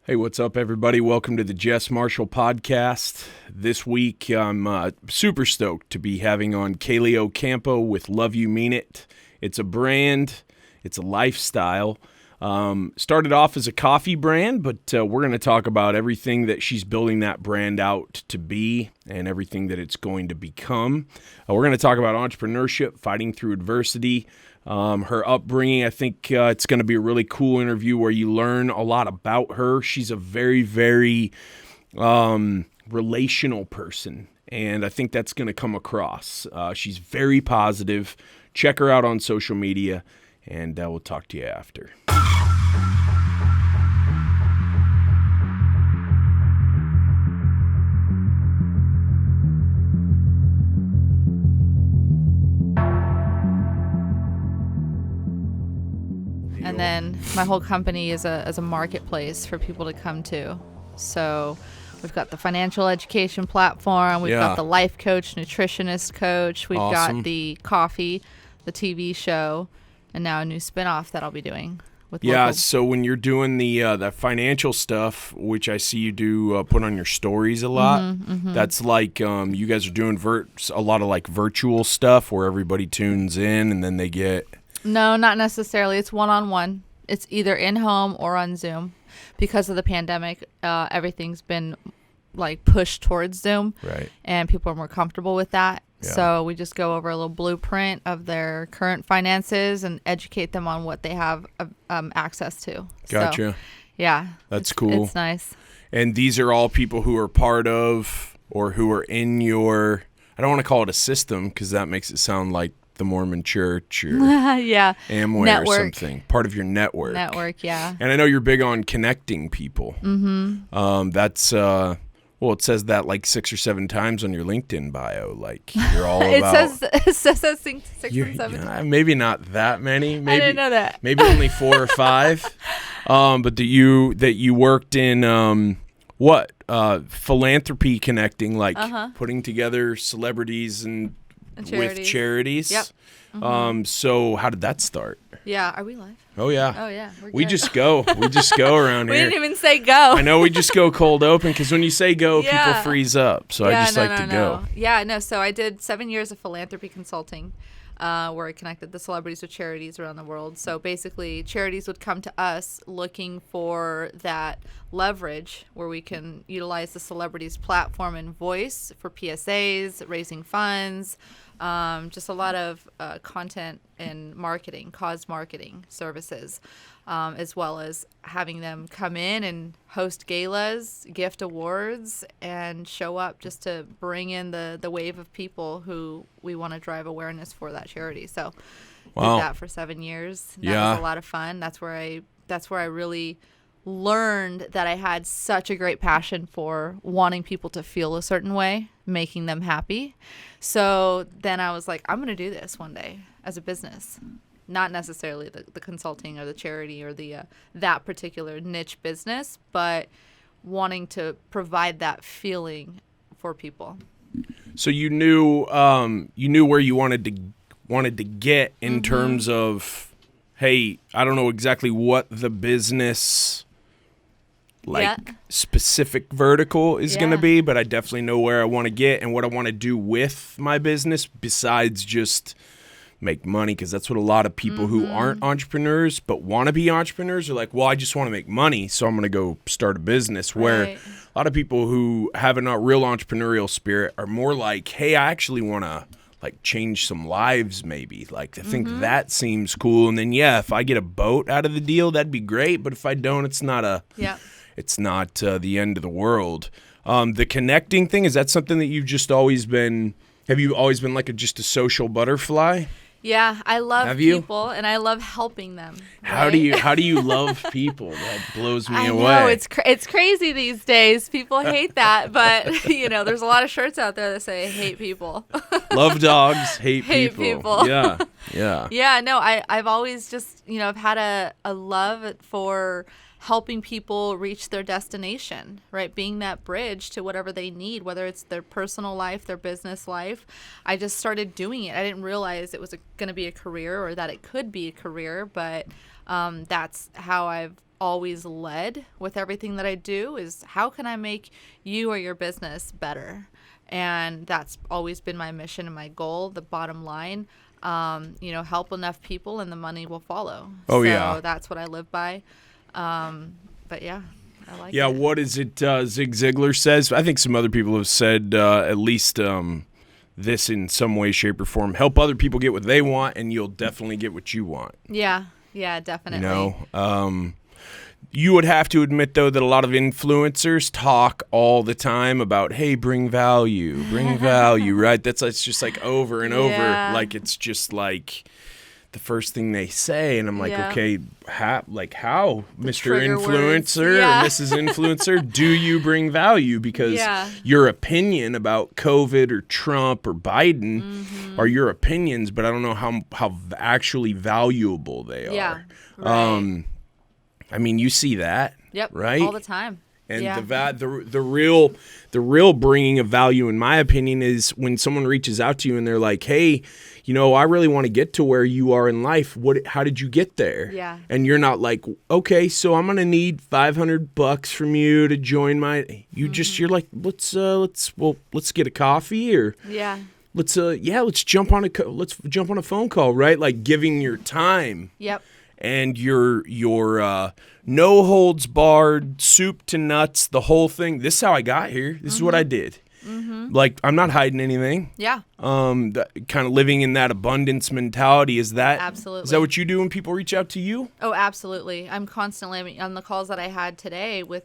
Hey, what's up, everybody? Welcome to the Jess Marshall podcast. This week, I'm super stoked to be having on Kaylee Ocampo with Love You Mean It. It's a brand. It's a lifestyle. Started off as a coffee brand, but we're going to talk about everything that she's building that brand out to be and everything that it's going to become. We're going to talk about entrepreneurship, fighting through adversity, her upbringing. I think it's going to be a really cool interview where you learn a lot about her. She's a very, very relational person, and I think that's going to come across. She's very positive. Check her out on social media, and we'll talk to you after. And then my whole company is a marketplace for people to come to. So we've got the financial education platform. We've got the life coach, nutritionist coach. We've got the coffee, the TV show, and now a new spinoff that I'll be doing. So when you're doing the financial stuff, which I see you do put on your stories a lot, that's like you guys are doing a lot of like virtual stuff where everybody tunes in and then they get... No, not necessarily. It's one-on-one. It's either in-home or on Zoom. Because of the pandemic, everything's been like pushed towards Zoom. Right. And people are more comfortable with that. Yeah. So we just go over a little blueprint of their current finances and educate them on what they have access to. Gotcha. So, yeah. That's cool. It's nice. And these are all people who are part of or who are in your, I don't want to call it a system because that makes it sound like the Mormon Church or Amway network. Or something. Part of your network. Yeah. And I know you're big on connecting people. Mm-hmm. That's, it says that like 6 or 7 times on your LinkedIn bio. Like you're all about. It says 6 and 7. Maybe not that many. Maybe, I didn't know that. Maybe only 4 or 5. But that you worked in philanthropy connecting, like putting together celebrities and with charities. Yep. Mm-hmm. So how did that start? Yeah. Are we live? Oh yeah. Oh yeah. We just go around here. We didn't even say go. I know we just go cold open because when you say go, people freeze up. So I just like to go. Yeah. No. So I did 7 years of philanthropy consulting, where I connected the celebrities with charities around the world. So basically, charities would come to us looking for that leverage where we can utilize the celebrities' platform and voice for PSAs, raising funds, just a lot of content and marketing, cause marketing services, as well as having them come in and host galas, gift awards, and show up just to bring in the wave of people who we want to drive awareness for that charity. So did that for 7 years. That was a lot of fun. That's where I really learned that I had such a great passion for wanting people to feel a certain way, making them happy. So then I was like, I'm going to do this one day as a business, not necessarily the consulting or the charity or the that particular niche business, but wanting to provide that feeling for people. So you knew where you wanted to get in terms of, hey, I don't know exactly what the business specific vertical is going to be, but I definitely know where I want to get and what I want to do with my business besides just make money, because that's what a lot of people who aren't entrepreneurs but want to be entrepreneurs are like, well, I just want to make money, so I'm going to go start a business. Where a lot of people who have a real entrepreneurial spirit are more like, hey, I actually want to like change some lives maybe. Like I think that seems cool. And then if I get a boat out of the deal, that'd be great. But if I don't, it's not the end of the world. The connecting thing, is that something that you've just always been? Have you always been like just a social butterfly? Yeah, I love people and I love helping them. Right? How do you love people? That blows me away. I know it's crazy these days. People hate that, but there's a lot of shirts out there that say hate people. Love dogs, hate people. Yeah. Yeah, no, I've always just, I've had a love for helping people reach their destination, right? Being that bridge to whatever they need, whether it's their personal life, their business life. I just started doing it. I didn't realize it was going to be a career or that it could be a career, but that's how I've always led with everything that I do is how can I make you or your business better? And that's always been my mission and my goal, the bottom line. Help enough people and the money will follow. Oh, so yeah. that's what I live by. But yeah, I like it. Yeah, what is it Zig Ziglar says? I think some other people have said at least this in some way, shape, or form. Help other people get what they want, and you'll definitely get what you want. Yeah, definitely. You would have to admit, though, that a lot of influencers talk all the time about, hey, bring value, right? It's just like over and over. Like, it's just like the first thing they say. And I'm like, okay, how, Mr. Trigger Influencer or Mrs. Influencer, do you bring value? Because your opinion about COVID or Trump or Biden are your opinions, but I don't know how actually valuable they are. Yeah, right. I mean, you see that, right? All the time. And the real bringing of value, in my opinion, is when someone reaches out to you and they're like, "Hey, I really want to get to where you are in life. How did you get there?" Yeah. And you're not like, "Okay, so I'm gonna need $500 from you to join my." You're like, let's get a coffee or let's jump on a phone call, right? Like giving your time. Yep. And your no holds barred, soup to nuts, the whole thing. This is how I got here. This is what I did. Like, I'm not hiding anything. Yeah. Kind of living in that abundance mentality. Is that absolutely? Is that what you do when people reach out to you? Oh, absolutely. I'm constantly on the calls that I had today with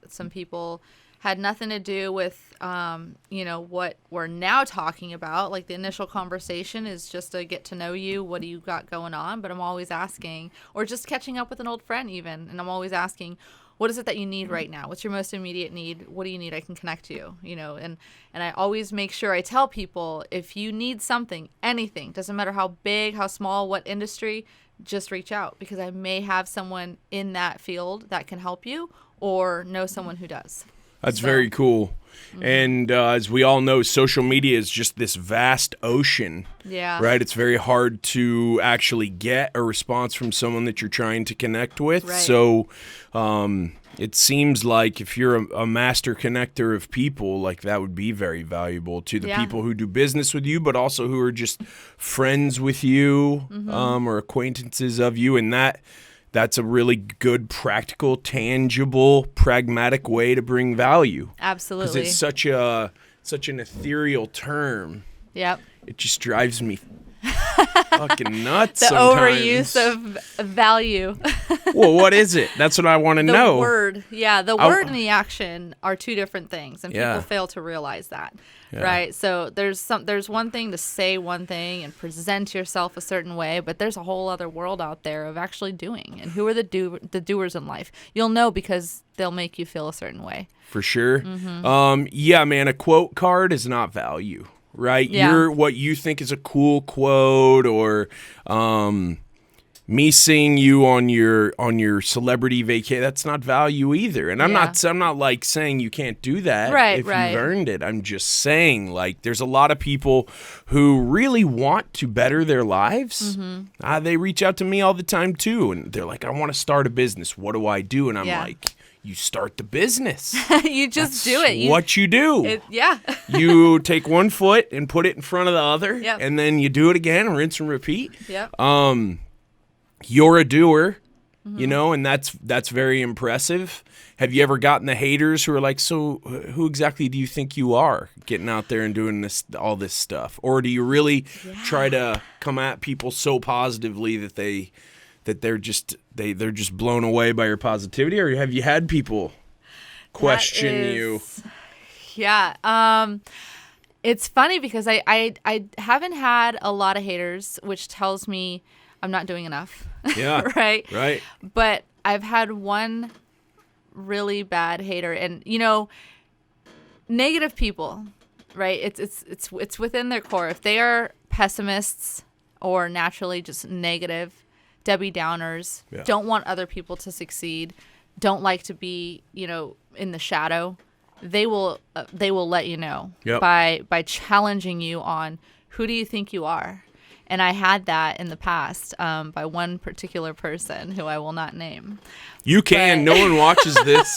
some people. Had nothing to do with, what we're now talking about. Like the initial conversation is just to get to know you. What do you got going on? But I'm always asking, or just catching up with an old friend even. And I'm always asking, what is it that you need right now? What's your most immediate need? What do you need? I can connect you, and I always make sure I tell people, if you need something, anything, doesn't matter how big, how small, what industry, just reach out, because I may have someone in that field that can help you or know someone who does. That's very cool. And as we all know, social media is just this vast ocean. Yeah. Right? It's very hard to actually get a response from someone that you're trying to connect with. Right. So it seems like if you're a master connector of people, like that would be very valuable to the people who do business with you, but also who are just friends with you or acquaintances of you. And that's a really good, practical, tangible, pragmatic way to bring value. Absolutely. Because it's such an ethereal term. Yep. It just drives me fucking nuts the sometimes. Overuse of value. Well, what is it? That's what I want to know. The word. Yeah, the word and the action are two different things, and people fail to realize that. Yeah. Right? So there's one thing to say one thing and present yourself a certain way, but there's a whole other world out there of actually doing. And who are the doers in life? You'll know because they'll make you feel a certain way. For sure. Yeah, man, a quote card is not value. Right? Yeah. What you think is a cool quote, or me seeing you on your celebrity vacation, that's not value either. And I'm not like saying you can't do that if you've earned it. I'm just saying, like, there's a lot of people who really want to better their lives. They reach out to me all the time too, and they're like, I want to start a business. What do I do? And I'm like, you start the business. You just do it. What you do. You take one foot and put it in front of the other, and then you do it again, rinse and repeat. You're a doer, and that's very impressive. Have you ever gotten the haters who are like, so who exactly do you think you are, getting out there and doing all this stuff? Or do you really try to come at people so positively that they're just blown away by your positivity? Or have you had people question you? Yeah. It's funny because I haven't had a lot of haters, which tells me I'm not doing enough. Yeah. Right. But I've had one really bad hater, and negative people, right? It's within their core. If they are pessimists or naturally just negative, Debbie Downers, don't want other people to succeed, don't like to be, in the shadow, they will let you know by challenging you on, who do you think you are? And I had that in the past by one particular person who I will not name. You can. No one watches this.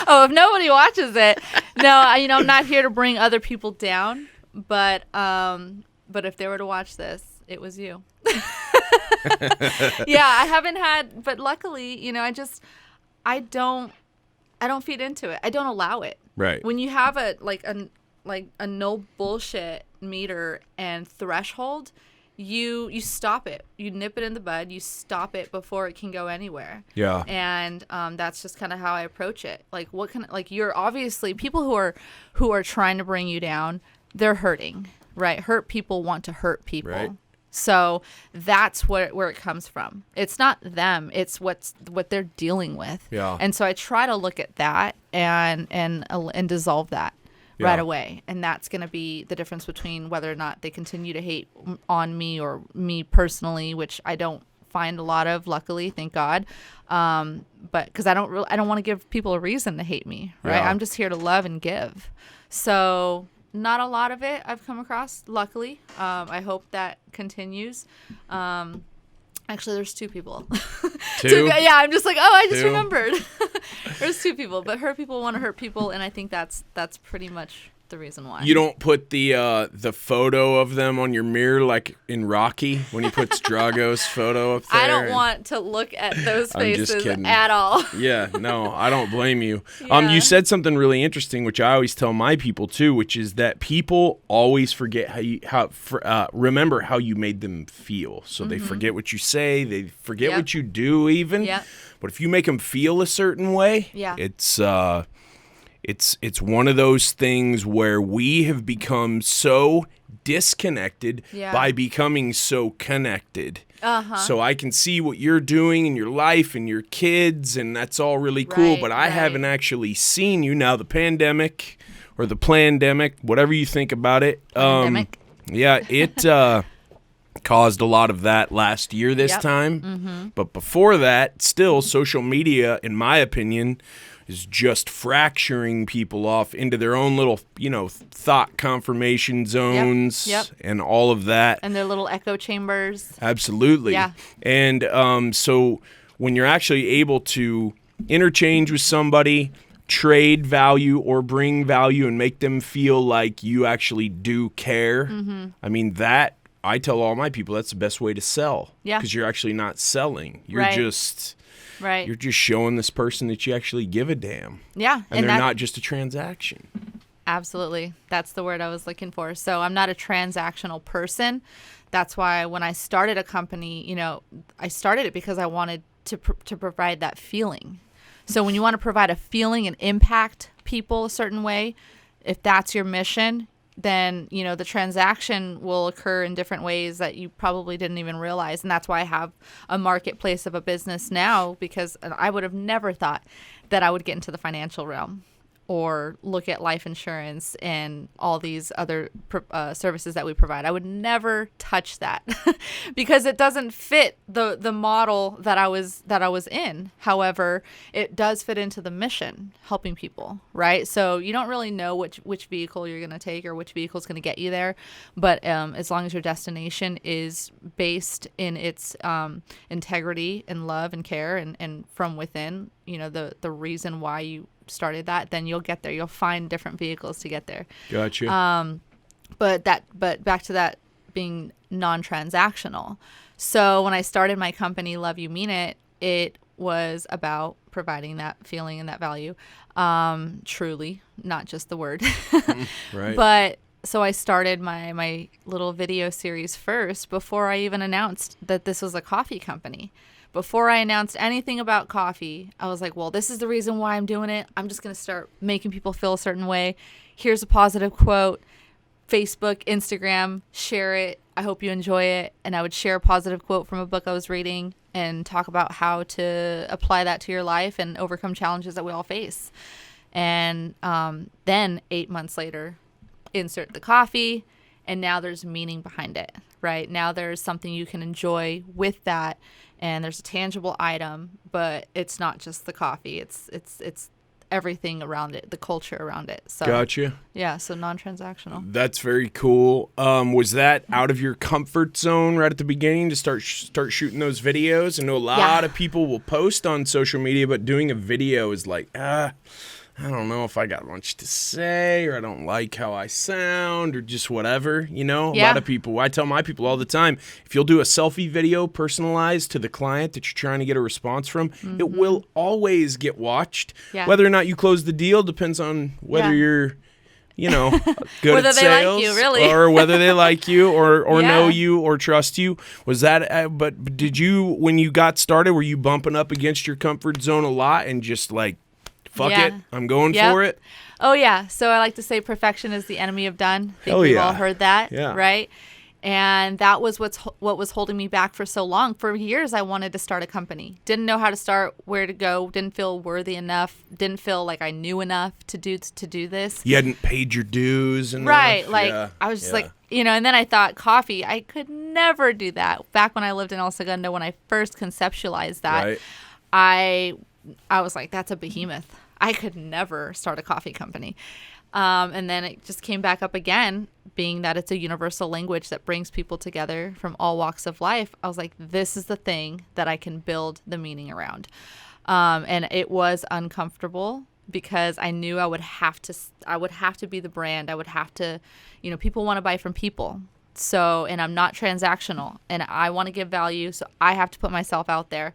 Oh, if nobody watches it, no, I'm not here to bring other people down. But if they were to watch this, it was you. Yeah, I haven't had, but luckily, I don't feed into it. I don't allow it. Right. When you have a no bullshit meter and threshold, you stop it. You nip it in the bud. You stop it before it can go anywhere. Yeah. And that's just kind of how I approach it. You're obviously people who are trying to bring you down. They're hurting, right? Hurt people want to hurt people. Right. So that's where it comes from. It's not them. It's what they're dealing with. Yeah. And so I try to look at that and dissolve that right away. And that's going to be the difference between whether or not they continue to hate on me or me personally, which I don't find a lot of, luckily, thank God. But because I don't want to give people a reason to hate me, right? Yeah. I'm just here to love and give. So not a lot of it I've come across, luckily. I hope that continues. Actually, there's 2 people. Two? Yeah, I'm just like, I just 2? remembered. There's 2 people, but hurt people want to hurt people, and I think that's pretty much the reason why. You don't put the photo of them on your mirror like in Rocky when he puts Drago's photo up there. I don't want to look at those I'm just faces kidding. at all. Yeah, no, I don't blame you. Yeah. You said something really interesting, which I always tell my people too, which is that people always forget remember how you made them feel. So they forget what you say, they forget what you do even. Yep. But if you make them feel a certain way, it's one of those things where we have become so disconnected by becoming so connected. So I can see what you're doing in your life and your kids, and that's all really cool, Right, but I right. haven't actually seen you. Now, the pandemic or the plandemic, whatever you think about it. Pandemic. It caused a lot of that last year this time. Mm-hmm. But before that, still, social media, in my opinion, is just fracturing people off into their own little, thought confirmation zones and all of that. And their little echo chambers. Absolutely. Yeah. And so when you're actually able to interchange with somebody, trade value or bring value and make them feel like you actually do care, I mean, that, I tell all my people, that's the best way to sell. Yeah. Because you're actually not selling. You're Right. just... Right. You're just showing this person that you actually give a damn. Yeah. And they're not just a transaction. Absolutely. That's the word I was looking for. So I'm not a transactional person. That's why when I started a company, I started it because I wanted to provide that feeling. So when you want to provide a feeling and impact people a certain way, if that's your mission, then, the transaction will occur in different ways that you probably didn't even realize. And that's why I have a marketplace of a business now, because I would have never thought that I would get into the financial realm or look at life insurance and all these other services that we provide. I would never touch that because it doesn't fit the model that I was in. However, it does fit into the mission, helping people, right? So you don't really know which vehicle you're going to take or which vehicle is going to get you there, but as long as your destination is based in its integrity and love and care and from within, the reason why you started that, then you'll get there. You'll find different vehicles to get there. Gotcha. But back to that being non-transactional. So when I started my company, Love You Mean It, it was about providing that feeling and that value, truly, not just the word. Right. But so I started my little video series first before I even announced that this was a coffee company. Before I announced anything about coffee, I was like, well, this is the reason why I'm doing it. I'm just going to start making people feel a certain way. Here's a positive quote. Facebook, Instagram, share it. I hope you enjoy it. And I would share a positive quote from a book I was reading and talk about how to apply that to your life and overcome challenges that we all face. And then 8 months later, insert the coffee. And now there's meaning behind it, right? Now there's something you can enjoy with that. And there's a tangible item, but it's not just the coffee. It's everything around it, the culture around it. So Gotcha. yeah, so non-transactional. That's very cool. Was that out of your comfort zone right at the beginning to start shooting those videos? I know a lot of people will post on social media, but doing a video is like, I don't know if I got much to say, or I don't like how I sound, or just whatever, A lot of people, I tell my people all the time, if you'll do a selfie video personalized to the client that you're trying to get a response from, it will always get watched. Yeah. Whether or not you close the deal depends on whether you're, good whether at they sales, like you, really. or whether they like you, or know you, or trust you. Was that, but did you, when you got started, were you bumping up against your comfort zone a lot and just like, fuck it, I'm going for it? Oh, yeah. So I like to say perfection is the enemy of done. I think we've all heard that, right? And that was what was holding me back for so long. For years, I wanted to start a company. Didn't know how to start, where to go, didn't feel worthy enough, didn't feel like I knew enough to do this. You hadn't paid your dues. Right. I was just like, and then I thought coffee, I could never do that. Back when I lived in El Segundo, when I first conceptualized that, I was like, that's a behemoth. I could never start a coffee company. And then it just came back up again, being that it's a universal language that brings people together from all walks of life. I was like, this is the thing that I can build the meaning around. And it was uncomfortable because I knew I would have to be the brand. I would have to, people want to buy from people. So, and I'm not transactional, and I want to give value. So I have to put myself out there.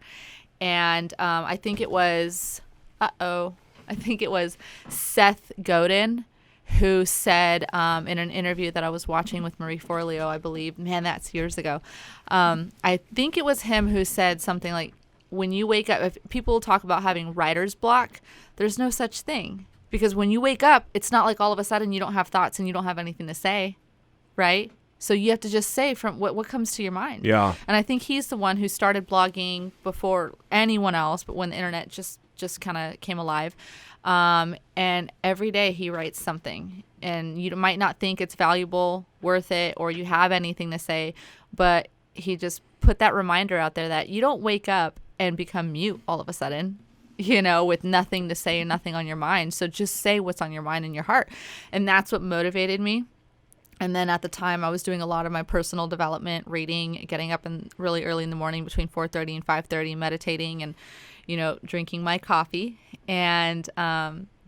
And I think it was Seth Godin who said in an interview that I was watching with Marie Forleo, I believe, man, that's years ago. I think it was him who said something like, when you wake up, if people talk about having writer's block, there's no such thing. Because when you wake up, it's not like all of a sudden you don't have thoughts and you don't have anything to say, right? So you have to just say from what comes to your mind. Yeah. And I think he's the one who started blogging before anyone else, but when the internet just kind of came alive. And every day he writes something. And you might not think it's valuable, worth it, or you have anything to say, but he just put that reminder out there that you don't wake up and become mute all of a sudden, with nothing to say and nothing on your mind. So just say what's on your mind and your heart. And that's what motivated me. And then at the time, I was doing a lot of my personal development, reading, getting up really early in the morning between 4:30 and 5:30, meditating and, drinking my coffee. And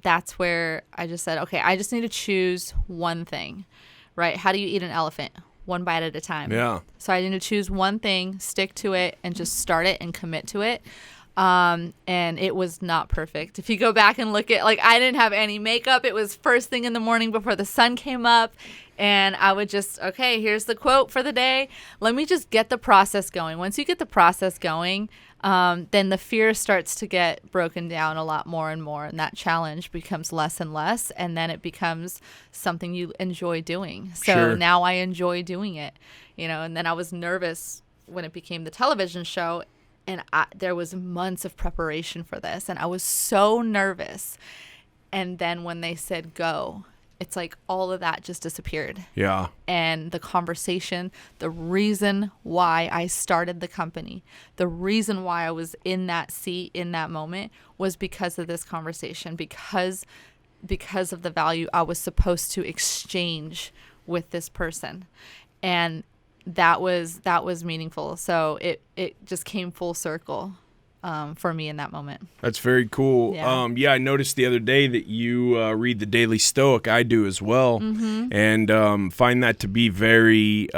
that's where I just said, okay, I just need to choose one thing, right? How do you eat an elephant? One bite at a time. Yeah. So I need to choose one thing, stick to it, and just start it and commit to it. And it was not perfect. If you go back and look at, I didn't have any makeup. It was first thing in the morning before the sun came up. And I would just, okay, here's the quote for the day. Let me just get the process going. Once you get the process going, then the fear starts to get broken down a lot more and more. And that challenge becomes less and less. And then it becomes something you enjoy doing. So now I enjoy doing it, and then I was nervous when it became the television show. And there was months of preparation for this. And I was so nervous. And then when they said go, it's like all of that just disappeared. Yeah. And the conversation, the reason why I started the company, the reason why I was in that seat in that moment was because of this conversation, because of the value I was supposed to exchange with this person. And that was meaningful. So it just came full circle for me in that moment. That's very cool. Yeah. I noticed the other day that you read the Daily Stoic. I do as well. Mm-hmm. And find that to be very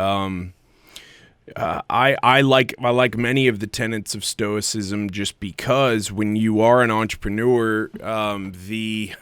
I like many of the tenets of Stoicism, just because when you are an entrepreneur, the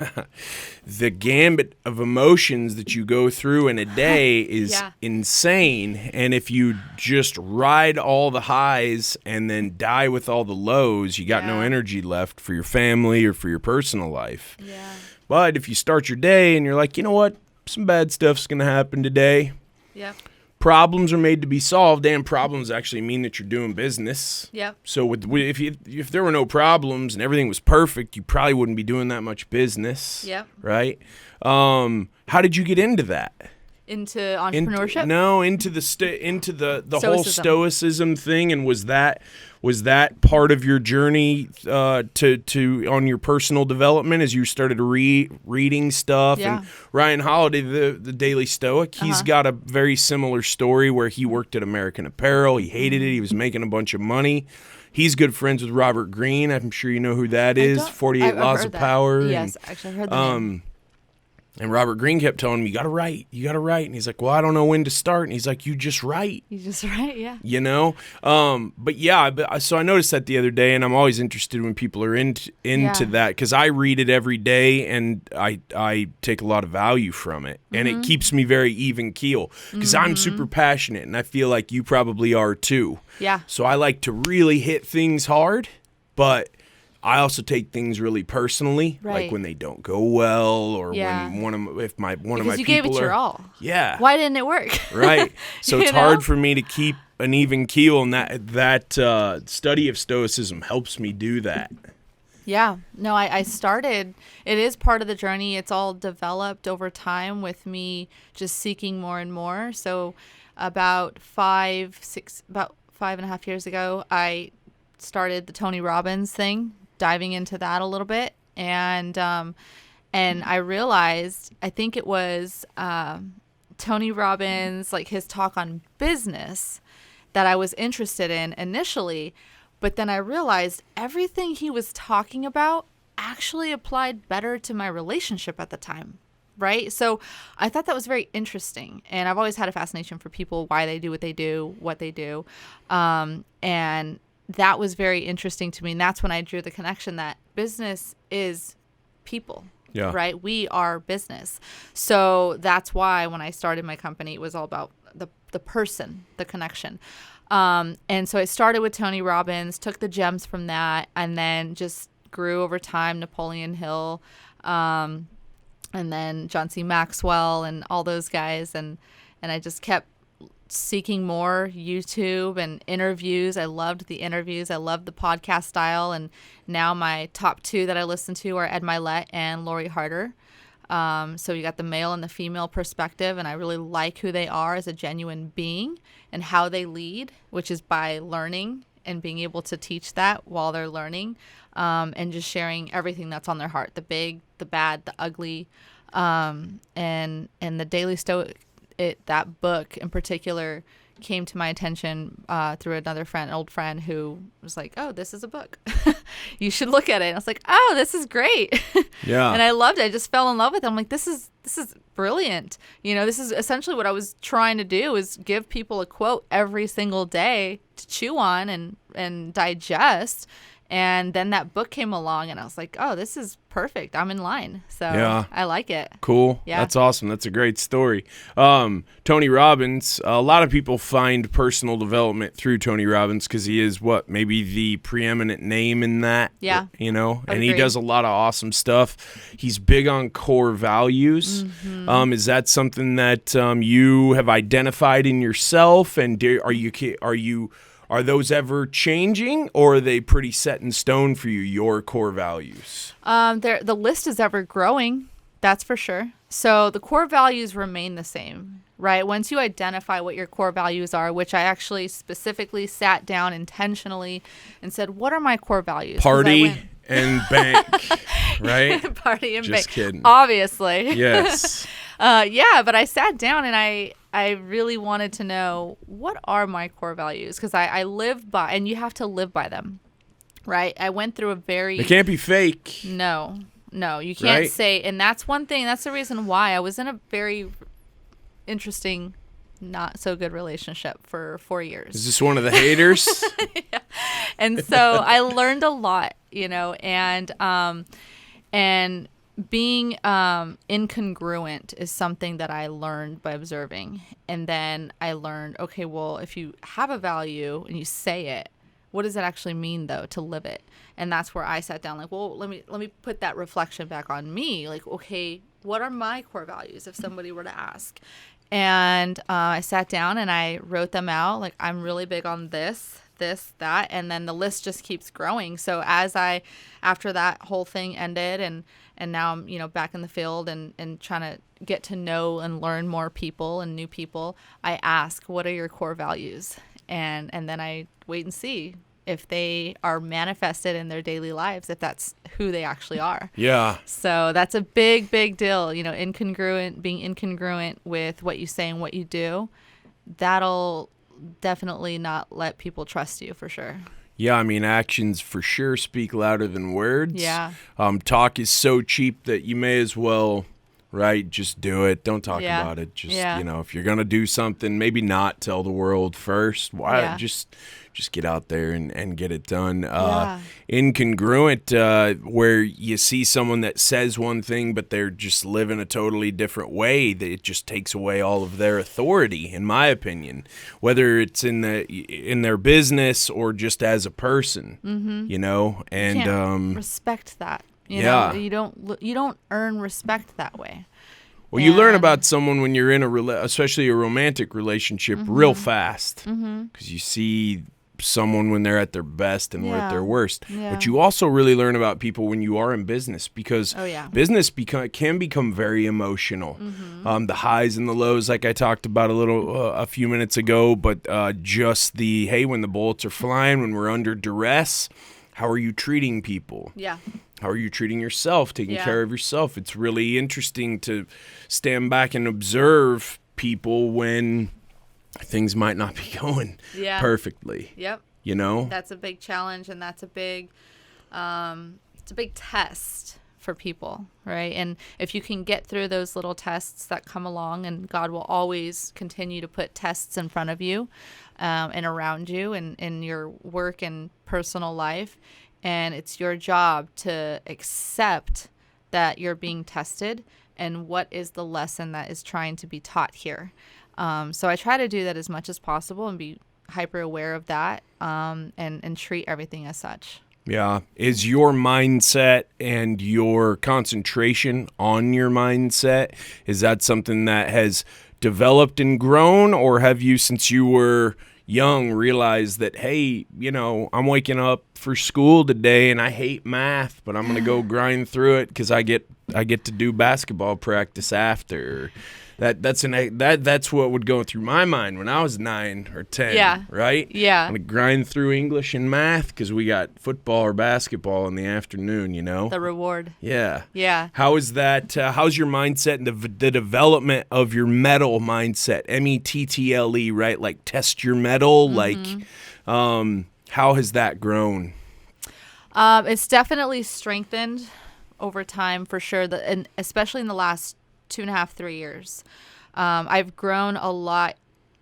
gambit of emotions that you go through in a day is insane. And if you just ride all the highs and then die with all the lows, you got no energy left for your family or for your personal life. Yeah. But if you start your day and you're like, you know what, some bad stuff's going to happen today. Yep. Problems are made to be solved, and problems actually mean that you're doing business. Yep. So if there were no problems and everything was perfect, you probably wouldn't be doing that much business. Yep. Right? How did you get into that? into entrepreneurship? Into the whole Stoicism. stoicism thing. And was that part of your journey to on your personal development as you started reading stuff? Yeah. And Ryan Holiday, the Daily Stoic, he's got a very similar story where he worked at American Apparel. He hated it. He was making a bunch of money. He's good friends with Robert Greene. I'm sure you know who that is. 48 Laws of Power. Yes, actually, I've heard the name. And Robert Greene kept telling him, you got to write. And he's like, well, I don't know when to start. And he's like, you just write. Yeah. You know? But yeah, so I noticed that the other day, and I'm always interested when people are into that, because I read it every day, and I take a lot of value from it. And it keeps me very even keel, because I'm super passionate, and I feel like you probably are too. Yeah. So I like to really hit things hard, but I also take things really personally, like when they don't go well, or when one of my because you people gave it your all. Yeah. Why didn't it work? Right. So it's hard for me to keep an even keel, and that study of Stoicism helps me do that. Yeah. No, I started, it is part of the journey. It's all developed over time with me just seeking more and more. So about 5.5 years ago, I started the Tony Robbins thing, diving into that a little bit. And I realized, I think it was Tony Robbins, like his talk on business, that I was interested in initially. But then I realized everything he was talking about actually applied better to my relationship at the time. Right. So I thought that was very interesting. And I've always had a fascination for people, why they do what they do. And that was very interesting to me. And that's when I drew the connection that business is people. Yeah. Right. We are business. So that's why when I started my company, it was all about the person, the connection. And so I started with Tony Robbins, took the gems from that, and then just grew over time, Napoleon Hill, and then John C. Maxwell and all those guys. And I just kept seeking more YouTube and interviews. I loved the interviews. I loved the podcast style. And now my top two that I listen to are Ed Milet and Lori Harder. So you got the male and the female perspective, and I really like who they are as a genuine being and how they lead, which is by learning and being able to teach that while they're learning, and just sharing everything that's on their heart, the big, the bad, the ugly, and the Daily Stoic. That book in particular came to my attention through another old friend who was like, oh, this is a book. You should look at it. And I was like, oh, this is great. Yeah. And I loved it. I just fell in love with it. I'm like, this is brilliant. You know, this is essentially what I was trying to do, is give people a quote every single day to chew on and digest. And then that book came along, and I was like, oh, this is perfect. I'm in line. So yeah. I like it. Cool. Yeah. That's awesome. That's a great story. Tony Robbins, a lot of people find personal development through Tony Robbins because he is maybe the preeminent name in that. Yeah. You know, and he does a lot of awesome stuff. He's big on core values. Mm-hmm. Is that something that you have identified in yourself? And are those ever changing, or are they pretty set in stone for you, your core values? The list is ever growing, that's for sure. So the core values remain the same, right? Once you identify what your core values are, which I actually specifically sat down intentionally and said, what are my core values? Party and bank, right? Party and bank. Just kidding. Obviously. Yes. Yeah, but I sat down and I really wanted to know, what are my core values? Because I live by, and you have to live by them, right? I went through They can't be fake. No, you can't say, and that's one thing, that's the reason why I was in a very interesting, not so good relationship for 4 years. Is this one of the haters? Yeah. And so I learned a lot, you know, and being incongruent is something that I learned by observing. And then I learned, okay, well, if you have a value and you say it, what does it actually mean, though, to live it? And that's where I sat down, like, well, let me put that reflection back on me. Like, okay, what are my core values if somebody were to ask? And I sat down and I wrote them out. Like, I'm really big on this, that, and then the list just keeps growing. So after that whole thing ended and now I'm, back in the field and trying to get to know and learn more people and new people. I ask, what are your core values? And then I wait and see if they are manifested in their daily lives, if that's who they actually are. Yeah. So that's a big, big deal. Being incongruent with what you say and what you do, that'll definitely not let people trust you, for sure. Yeah, I mean, actions for sure speak louder than words. Yeah. Talk is so cheap that you may as well, right, just do it. Don't talk about it. Just, if you're going to do something, maybe not tell the world first. Why? Just get out there and get it done. Incongruent, where you see someone that says one thing, but they're just living a totally different way, that it just takes away all of their authority, in my opinion, whether it's in their business or just as a person, and you can't respect that. You know, you don't earn respect that way. Well, you learn about someone when you're in especially a romantic relationship, real fast, because you see someone when they're at their best and we're at their worst. But you also really learn about people when you are in business, because business can become very emotional. The highs and the lows, like I talked about a few minutes ago, but just when the bullets are flying, when we're under duress, how are you treating people? Yeah. How are you treating yourself, taking care of yourself? It's really interesting to stand back and observe people when things might not be going perfectly. Yep. That's a big challenge, and that's a big test for people, right? And if you can get through those little tests that come along, and God will always continue to put tests in front of you and around you and in your work and personal life, and it's your job to accept that you're being tested and what is the lesson that is trying to be taught here. So I try to do that as much as possible and be hyper aware of that, and treat everything as such. Yeah. Is your mindset and your concentration on your mindset, is that something that has developed and grown, or have you, since you were young, realized that, hey, I'm waking up for school today and I hate math, but I'm going to go grind through it because I get to do basketball practice after? That's what would go through my mind when I was 9 or 10, right? Yeah. I'm going to grind through English and math because we got football or basketball in the afternoon, The reward. Yeah. Yeah. How is that? How's your mindset and the development of your mettle mindset? METTLE, right? Like test your mettle. Like, how has that grown? It's definitely strengthened over time, for sure. And especially in the last 2.5, 3 years. I've grown a lot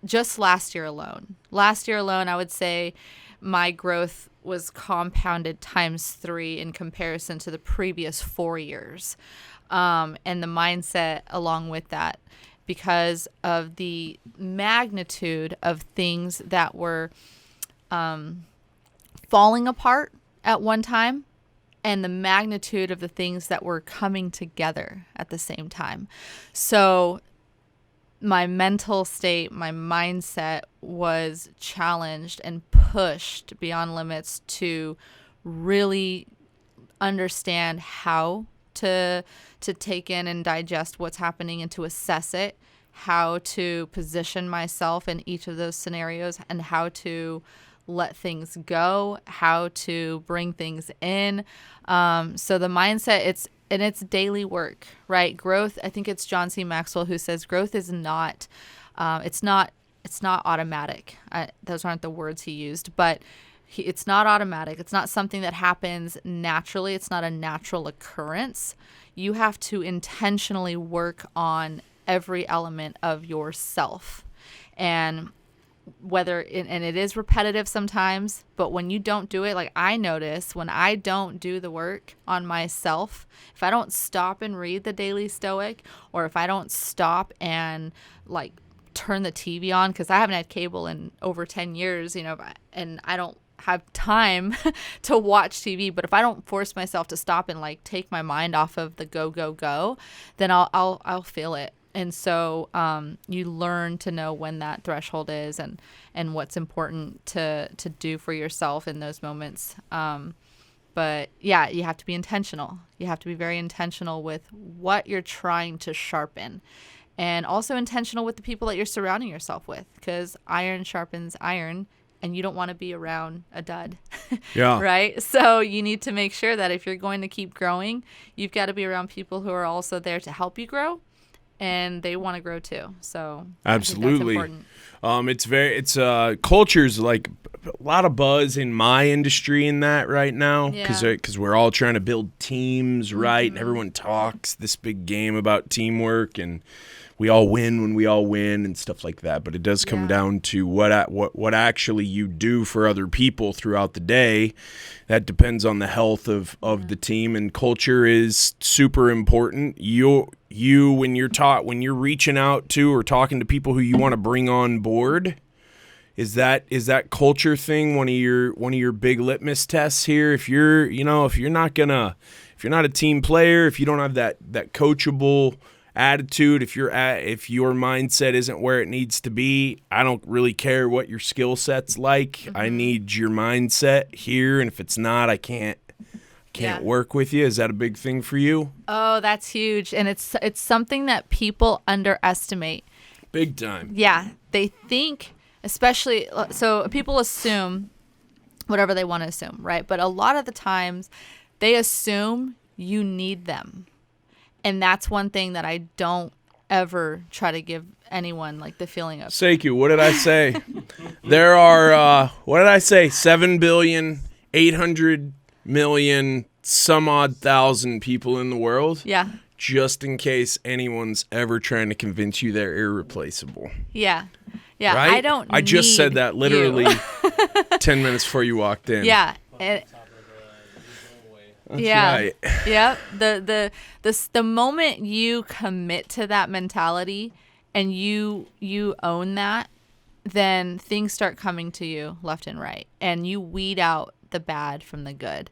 just last year alone. Last year alone, I would say my growth was compounded times 3 in comparison to the previous 4 years. And the mindset along with that, because of the magnitude of things that were falling apart at one time, and the magnitude of the things that were coming together at the same time. So my mental state, my mindset was challenged and pushed beyond limits to really understand how to take in and digest what's happening and to assess it, how to position myself in each of those scenarios, and how to let things go, how to bring things in. So the mindset, it's daily work, right? Growth, I think it's John C. Maxwell who says growth is not, it's not automatic. Those aren't the words he used, but it's not automatic. It's not something that happens naturally. It's not a natural occurrence. You have to intentionally work on every element of yourself. And and it is repetitive sometimes, but when you don't do it, like I notice when I don't do the work on myself, if I don't stop and read the Daily Stoic, or if I don't stop and like turn the TV on, because I haven't had cable in over 10 years, and I don't have time to watch TV, but if I don't force myself to stop and like take my mind off of the go, then I'll feel it. And so you learn to know when that threshold is and what's important to do for yourself in those moments. But But yeah, you have to be intentional. You have to be very intentional with what you're trying to sharpen, and also intentional with the people that you're surrounding yourself with, because iron sharpens iron, and you don't want to be around a dud. Yeah. Right? So you need to make sure that if you're going to keep growing, you've got to be around people who are also there to help you grow, and they want to grow too. So absolutely. I think that's important. It's culture's like a lot of buzz in my industry in that right now, because we're all trying to build teams, right? And everyone talks this big game about teamwork, and we all win when we all win and stuff like that. But it does come down to what actually you do for other people throughout the day. That depends on the health of the team, and culture is super important. You when you're reaching out to or talking to people who you want to bring on board, is that culture thing one of your big litmus tests here? If you're not a team player, if you don't have that coachable attitude, if your mindset isn't where it needs to be, I don't really care what your skill set's like. I need your mindset here, and if it's not, I can't work with you. Is that a big thing for you? Oh, that's huge, and it's something that people underestimate. Big time. Yeah, they think, especially, so people assume whatever they want to assume, right? But a lot of the times they assume you need them. And that's one thing that I don't ever try to give anyone, like, the feeling of. Sekou, what did I say? There are, 7,800,000,000 some odd thousand people in the world. Yeah. Just in case anyone's ever trying to convince you they're irreplaceable. Yeah. Yeah. Right? I just said that literally you. 10 minutes before you walked in. Yeah. That's yeah. right. Yep. The moment you commit to that mentality and you own that, then things start coming to you left and right, and you weed out the bad from the good.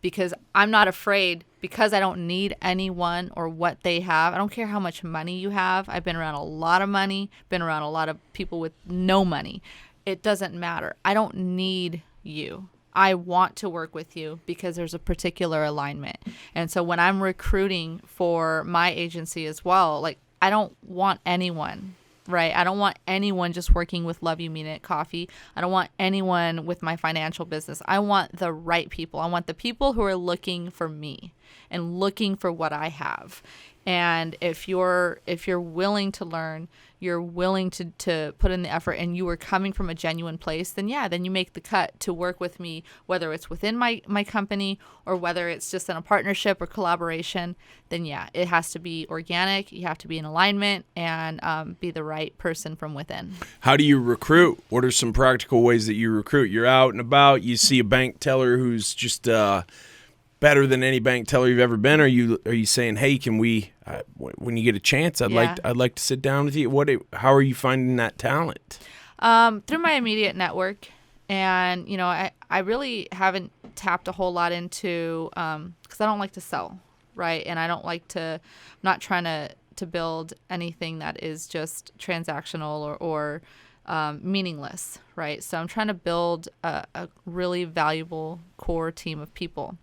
Because I'm not afraid, because I don't need anyone or what they have. I don't care how much money you have. I've been around a lot of money, been around a lot of people with no money. It doesn't matter. I don't need you. I want to work with you because there's a particular alignment. And so when I'm recruiting for my agency as well, like, I don't want anyone, right? I don't want anyone just working with Love You Mean It Coffee. I don't want anyone with my financial business. I want the right people. I want the people who are looking for me and looking for what I have. And if you're willing to learn, you're willing to put in the effort, and you are coming from a genuine place, then you make the cut to work with me, whether it's within my company or whether it's just in a partnership or collaboration. Then it has to be organic. You have to be in alignment and be the right person from within. How do you recruit? What are some practical ways that you recruit? You're out and about. You see a bank teller who's just better than any bank teller you've ever been. Are you saying, hey, can we, when you get a chance, I'd like to sit down with you? How are you finding that talent? Through my immediate network, and I really haven't tapped a whole lot into, because I don't like to sell, right? And I don't like to, I'm not trying to build anything that is just transactional or meaningless, right? So I'm trying to build a really valuable core team of people.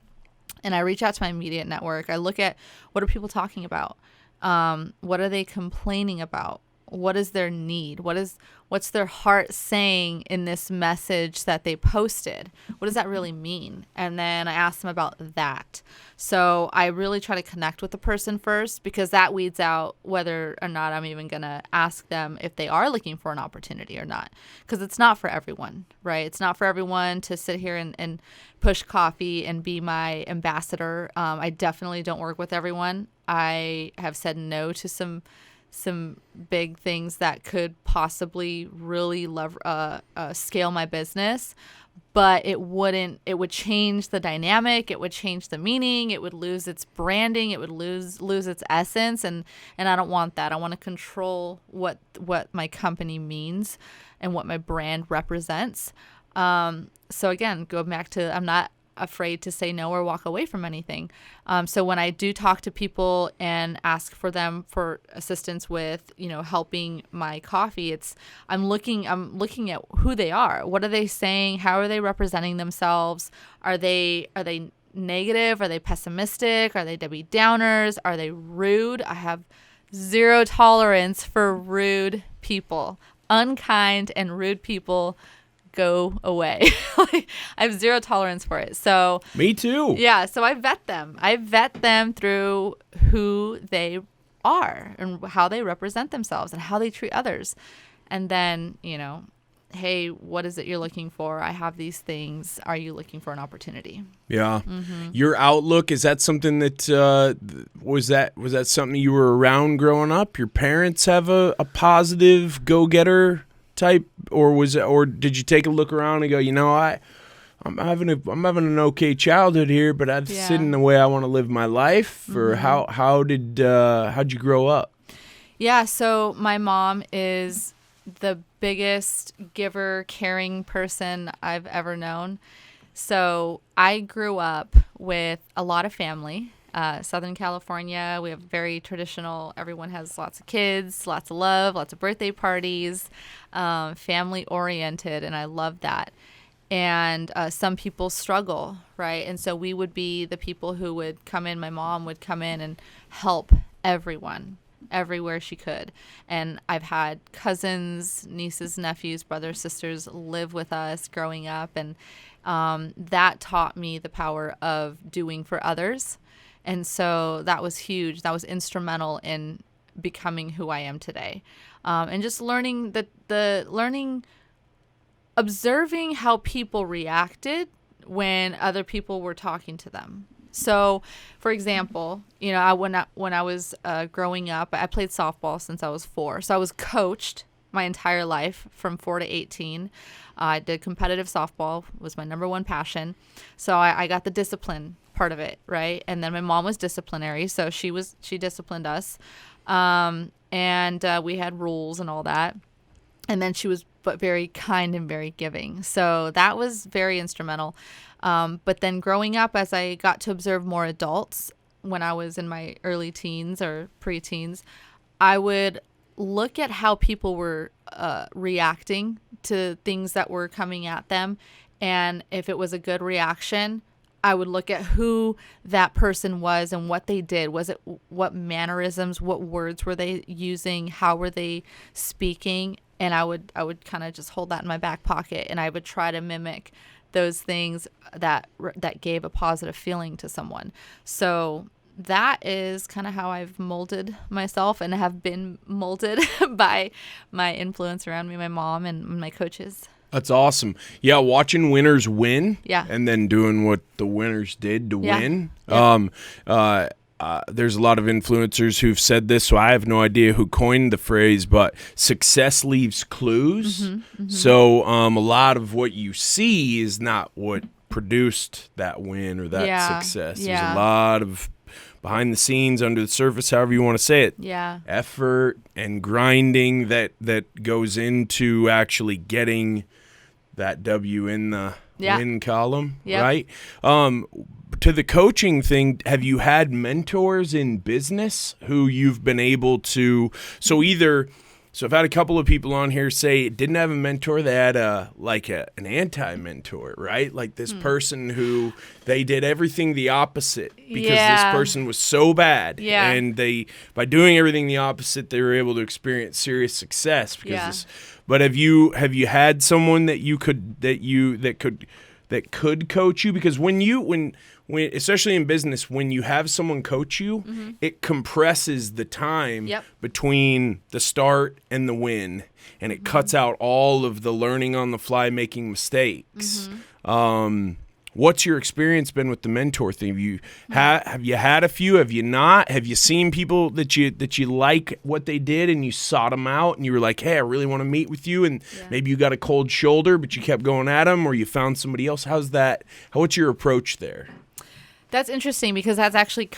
And I reach out to my immediate network. I look at, what are people talking about? What are they complaining about? What is their need? What's their heart saying in this message that they posted? What does that really mean? And then I ask them about that. So I really try to connect with the person first, because that weeds out whether or not I'm even going to ask them if they are looking for an opportunity or not. Because it's not for everyone, right? It's not for everyone to sit here and push coffee and be my ambassador. I definitely don't work with everyone. I have said no to some big things that could possibly really scale my business, but it would change the dynamic, it would change the meaning, it would lose its branding, it would lose its essence, and I don't want that. I want to control what my company means and what my brand represents. So again, go back to, I'm not afraid to say no or walk away from anything. So when I do talk to people and ask for them for assistance with, helping my coffee, I'm looking at who they are. What are they saying? How are they representing themselves? Are they negative? Are they pessimistic? Are they Debbie Downers? Are they rude? I have zero tolerance for rude people. Unkind and rude people, go away. I have zero tolerance for it. So me too. Yeah. So I vet them. I vet them through who they are and how they represent themselves and how they treat others. And then, hey, what is it you're looking for? I have these things. Are you looking for an opportunity? Yeah. Your outlook, is that something that was that something you were around growing up? Your parents have a positive go-getter type, or did you take a look around and go, I'm having an okay childhood here, but that's sitting the way I want to live my life? Or how'd you grow up? Yeah, so my mom is the biggest giver, caring person I've ever known. So I grew up with a lot of family. Southern California, we have very traditional, everyone has lots of kids, lots of love, lots of birthday parties, family oriented, and I love that. And some people struggle, right? And so we would be the people who would come in, my mom would come in and help everyone everywhere she could. And I've had cousins, nieces, nephews, brothers, sisters live with us growing up, and that taught me the power of doing for others. And so that was huge. That was instrumental in becoming who I am today. And just learning observing how people reacted when other people were talking to them. So, for example, when I was growing up, I played softball since I was 4. So I was coached my entire life from 4 to 18. I did competitive softball, was my number one passion. So I got the discipline part of it, right? And then my mom was disciplinary, so she disciplined us, and we had rules and all that. And then she was very kind and very giving, so that was very instrumental. But then growing up, as I got to observe more adults when I was in my early teens or preteens, I would look at how people were reacting to things that were coming at them, and if it was a good reaction, I would look at who that person was and what they did. Was it what mannerisms, what words were they using? How were they speaking? And I would kind of just hold that in my back pocket, and I would try to mimic those things that gave a positive feeling to someone. So that is kind of how I've molded myself and have been molded by my influence around me, my mom and my coaches. That's awesome. Yeah, watching winners win. Yeah. And then doing what the winners did to win. Yeah. There's a lot of influencers who've said this, so I have no idea who coined the phrase, but success leaves clues. Mm-hmm. So a lot of what you see is not what produced that win or that success. Yeah. There's a lot of behind the scenes, under the surface, however you want to say it. Yeah. Effort and grinding that goes into actually getting that W in the win column, right? To the coaching thing, have you had mentors in business who you've been able to, so I've had a couple of people on here say didn't have a mentor, they had an anti-mentor, right? Like this person who they did everything the opposite because this person was so bad. Yeah. And by doing everything the opposite, they were able to experience serious success but have you had someone that could coach you? Because when especially in business, when you have someone coach you, it compresses the time between the start and the win, and it cuts out all of the learning on the fly, making mistakes. What's your experience been with the mentor thing? Have you had a few? Have you not? Have you seen people that you like what they did and you sought them out and you were like, hey, I really want to meet with you, and maybe you got a cold shoulder but you kept going at them, or you found somebody else? What's your approach there? That's interesting, because that's actually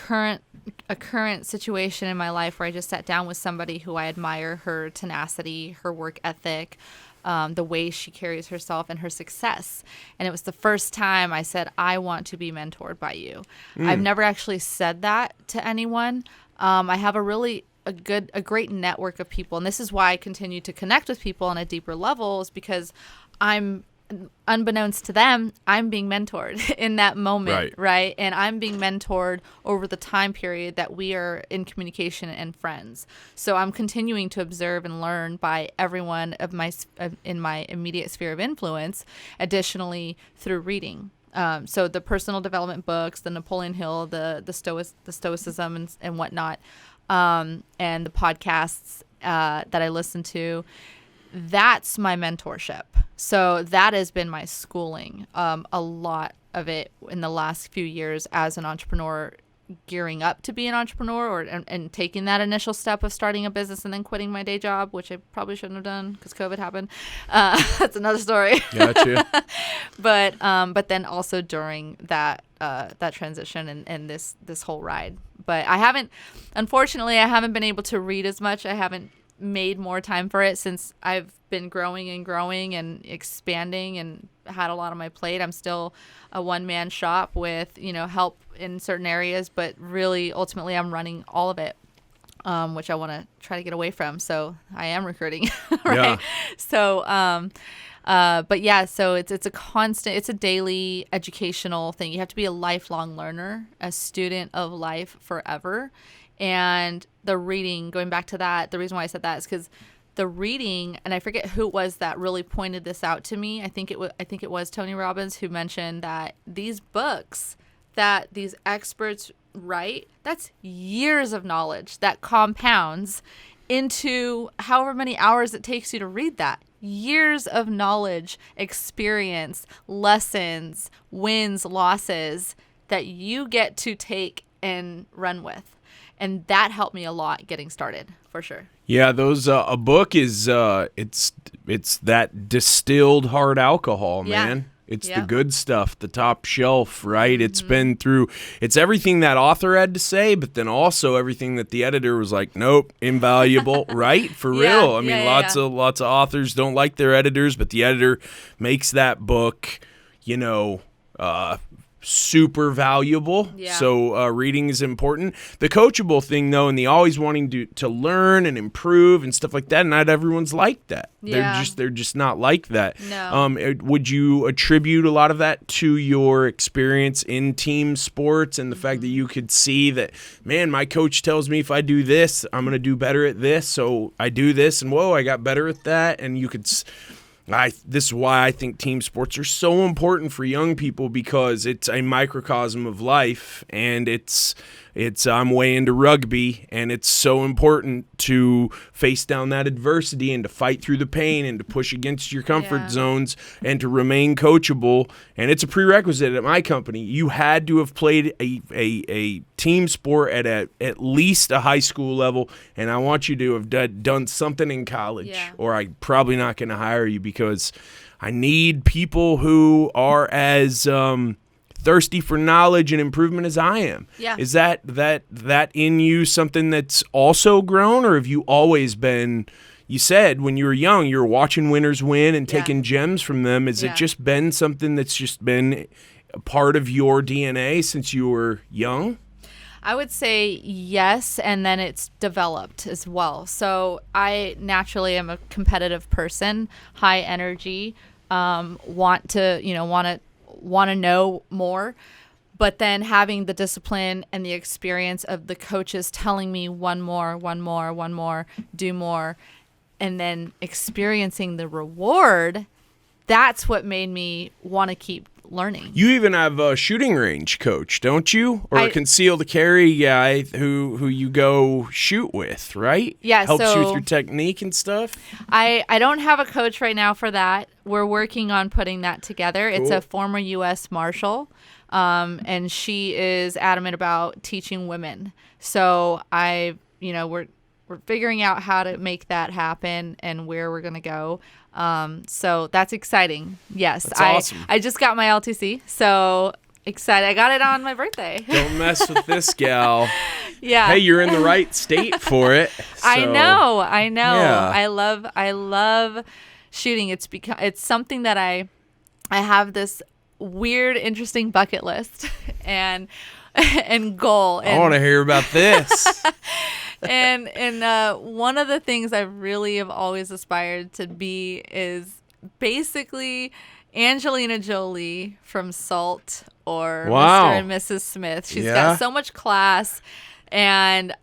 a current situation in my life where I just sat down with somebody who I admire her tenacity, her work ethic, the way she carries herself and her success. And it was the first time I said, I want to be mentored by you. I've never actually said that to anyone. I have a great network of people. And this is why I continue to connect with people on a deeper level, is because unbeknownst to them, I'm being mentored in that moment, right? And I'm being mentored over the time period that we are in communication and friends. So I'm continuing to observe and learn by everyone in my immediate sphere of influence, additionally through reading. So the personal development books, the Napoleon Hill, the Stoicism and whatnot, and the podcasts that I listen to, that's my mentorship. So that has been my schooling, a lot of it in the last few years as an entrepreneur, gearing up to be an entrepreneur and taking that initial step of starting a business and then quitting my day job, which I probably shouldn't have done because COVID happened. That's another story. Gotcha. But then also during that transition and this whole ride. But unfortunately, I haven't been able to read as much. I haven't made more time for it since I've been growing and expanding and had a lot on my plate. I'm still a one-man shop with, help in certain areas, but really ultimately I'm running all of it, which I want to try to get away from. So I am recruiting, right? Yeah. So, but yeah, so it's a daily educational thing. You have to be a lifelong learner, a student of life forever. And the reading, going back to that, the reason why I said that is because the reading, and I forget who it was that really pointed this out to me. I think it was Tony Robbins who mentioned that these books that these experts write, that's years of knowledge that compounds into however many hours it takes you to read that. Years of knowledge, experience, lessons, wins, losses that you get to take and run with. And that helped me a lot getting started, for sure. Yeah, a book is it's that distilled hard alcohol, man. It's the good stuff, the top shelf, right? Mm-hmm. It's everything that author had to say, but then also everything that the editor was like, nope, invaluable, right? For real. I mean, lots of authors don't like their editors, but the editor makes that book, super valuable. Yeah. So reading is important. The coachable thing, though, and the always wanting to learn and improve and stuff like that, not everyone's like that. Yeah. They're just not like that. No. Would you attribute a lot of that to your experience in team sports and the fact that you could see that, man, my coach tells me if I do this, I'm going to do better at this, so I do this, and whoa, I got better at that, and you could... this is why I think team sports are so important for young people, because it's a microcosm of life, and I'm way into rugby, and it's so important to face down that adversity and to fight through the pain and to push against your comfort zones and to remain coachable. And it's a prerequisite at my company. You had to have played a team sport at least a high school level, and I want you to have done something in college, or I'm probably not going to hire you, because I need people who are as thirsty for knowledge and improvement as I am. Yeah. Is that in you something that's also grown, or have you always been, you said when you were young, you were watching winners win and taking gems from them. Has it just been something that's just been a part of your DNA since you were young? I would say yes, and then it's developed as well. So I naturally am a competitive person, high energy, want to know more, but then having the discipline and the experience of the coaches telling me one more, do more, and then experiencing the reward, that's what made me want to keep learning. You even have a shooting range coach, don't you? Or a concealed carry guy who you go shoot with, right? Yeah. Helps you with your technique and stuff? I don't have a coach right now for that. We're working on putting that together. Cool. It's a former U.S. Marshal, and she is adamant about teaching women. So we're figuring out how to make that happen and where we're going to go. So that's exciting. Yes. That's awesome. I just got my LTC, so excited. I got it on my birthday. Don't mess with this gal. Yeah. Hey, you're in the right state for it. So. I know. Yeah. I love shooting. It's something that I have this weird, interesting bucket list and goal. I want to hear about this. And one of the things I really have always aspired to be is basically Angelina Jolie from Salt or Wow. Mr. and Mrs. Smith. She's got so much class and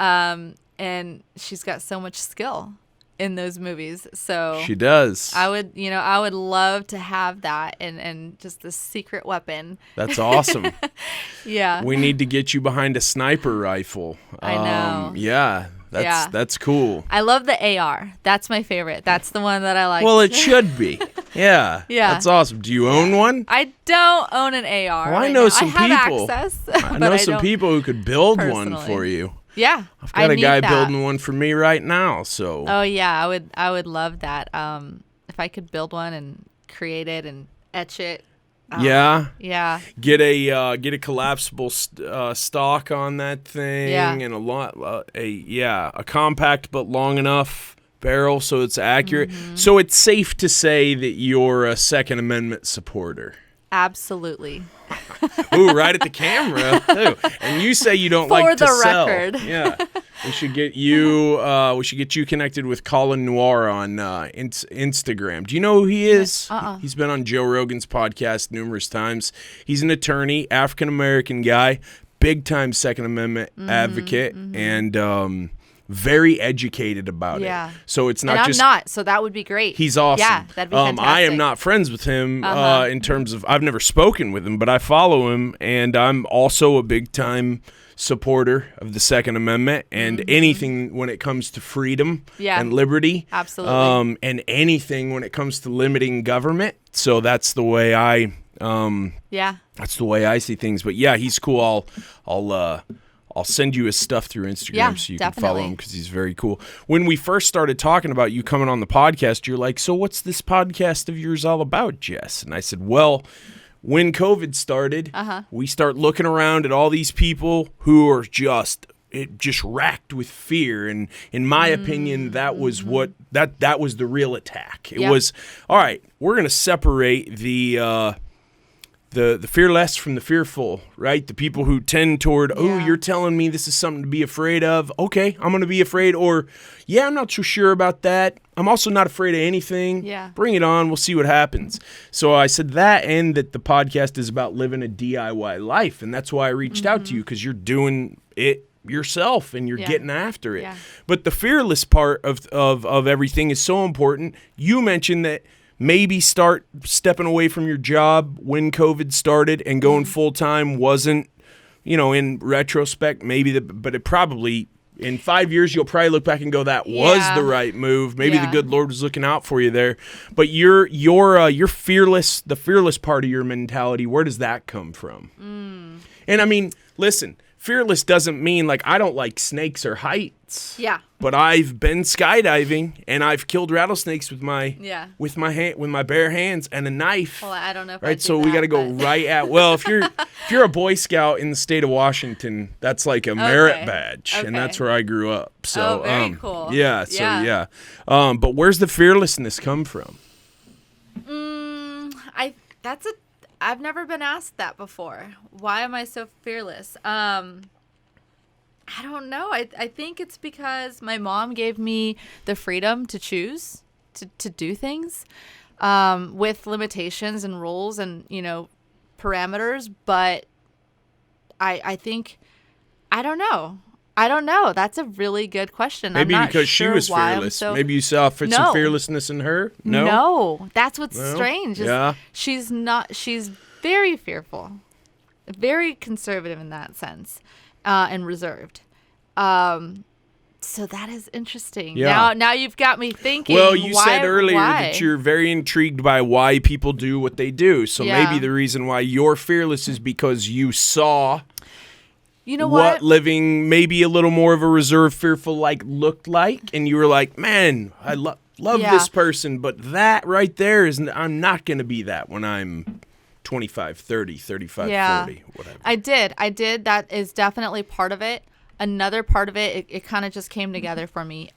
she's got so much skill in those movies. So She does. I would love to have that and just the secret weapon. That's awesome. Yeah. We need to get you behind a sniper rifle. I know. Yeah. That's cool. I love the AR. That's my favorite. That's the one that I like. Well, it should be. Yeah. Yeah. That's awesome. Do you own one? I don't own an AR. Well, I know some I have people. Access, I know some people who could build one personally. for you. Yeah. I've got a guy that. building one for me right now. So. Oh yeah, I would love that. If I could build one and create it and etch it. Yeah. Yeah. Get a collapsible stock on that thing, and a compact but long enough barrel so it's accurate. Mm-hmm. So it's safe to say that you're a Second Amendment supporter. Absolutely. Ooh, right at the camera. Ooh. And you say you don't like to sell. For the record. Yeah. We should get you connected with Colin Noir on Instagram. Do you know who he is? He's been on Joe Rogan's podcast numerous times. He's an attorney, African American guy, big time Second Amendment advocate, and very educated about it. So it's not I'm not, so that would be great. He's awesome. Yeah, that'd be fantastic. I am not friends with him in terms of, I've never spoken with him, but I follow him, and I'm also a big time supporter of the Second Amendment and anything when it comes to freedom and liberty. Absolutely. And anything when it comes to limiting government. So that's the way I that's the way I see things. But yeah, he's cool. I'll send you his stuff through Instagram so you can follow him because he's very cool. When we first started talking about you coming on the podcast, you're like, so what's this podcast of yours all about, Jess? And I said, well, when COVID started, we start looking around at all these people who are just racked with fear. And in my opinion, that was what that was the real attack. It was, all right, we're going to separate the fearless from the fearful, right? The people who tend toward, you're telling me this is something to be afraid of. Okay, I'm going to be afraid. Or, I'm not so sure about that. I'm also not afraid of anything. Yeah. Bring it on. We'll see what happens. So I said that, and that the podcast is about living a DIY life. And that's why I reached out to you, because you're doing it yourself and you're getting after it. But the fearless part of everything is so important. You mentioned that maybe start stepping away from your job when COVID started and going full time wasn't, in retrospect, but it probably, in 5 years, you'll probably look back and go, that was the right move. Maybe the good Lord was looking out for you there. But you're fearless, the fearless part of your mentality, where does that come from? And I mean, listen, fearless doesn't mean like I don't like snakes or heights. Yeah. But I've been skydiving and I've killed rattlesnakes with my bare hands and a knife. Well, I don't know if right. So we got to go right at. Well, if you're a Boy Scout in the state of Washington, that's like a merit badge, and that's where I grew up. So very cool. Yeah. So but where's the fearlessness come from? I've never been asked that before. Why am I so fearless? I don't know. I think it's because my mom gave me the freedom to choose to do things with limitations and rules and, parameters. But I think, I don't know. That's a really good question. Maybe I'm not because sure she was why fearless. Maybe you saw some fearlessness in her. No, that's what's strange. She's not. She's very fearful, very conservative in that sense, and reserved. So that is interesting. Yeah. Now you've got me thinking. Well, you said earlier that you're very intrigued by why people do what they do. So maybe the reason why you're fearless is because you saw. You know what? Living maybe a little more of a reserved, fearful looked like, and you were like, man, I love this person, but that right there I'm not going to be that when I'm 25, 30, 35, 40, whatever. I did. That is definitely part of it. Another part of it kind of just came together for me,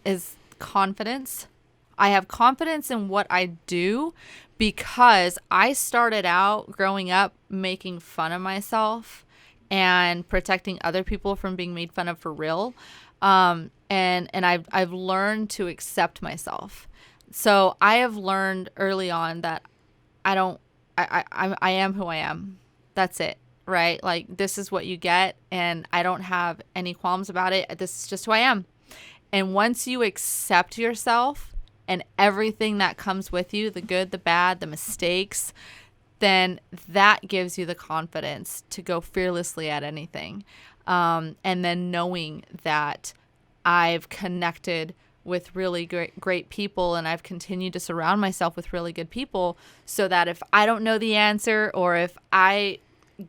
is confidence. I have confidence in what I do because I started out growing up making fun of myself and protecting other people from being made fun of for real. And I've learned to accept myself. So I have learned early on that I am who I am. That's it. Right? Like, this is what you get, and I don't have any qualms about it. This is just who I am. And once you accept yourself and everything that comes with you, the good, the bad, the mistakes, then that gives you the confidence to go fearlessly at anything. And then knowing that I've connected with really great people, and I've continued to surround myself with really good people, so that if I don't know the answer, or if I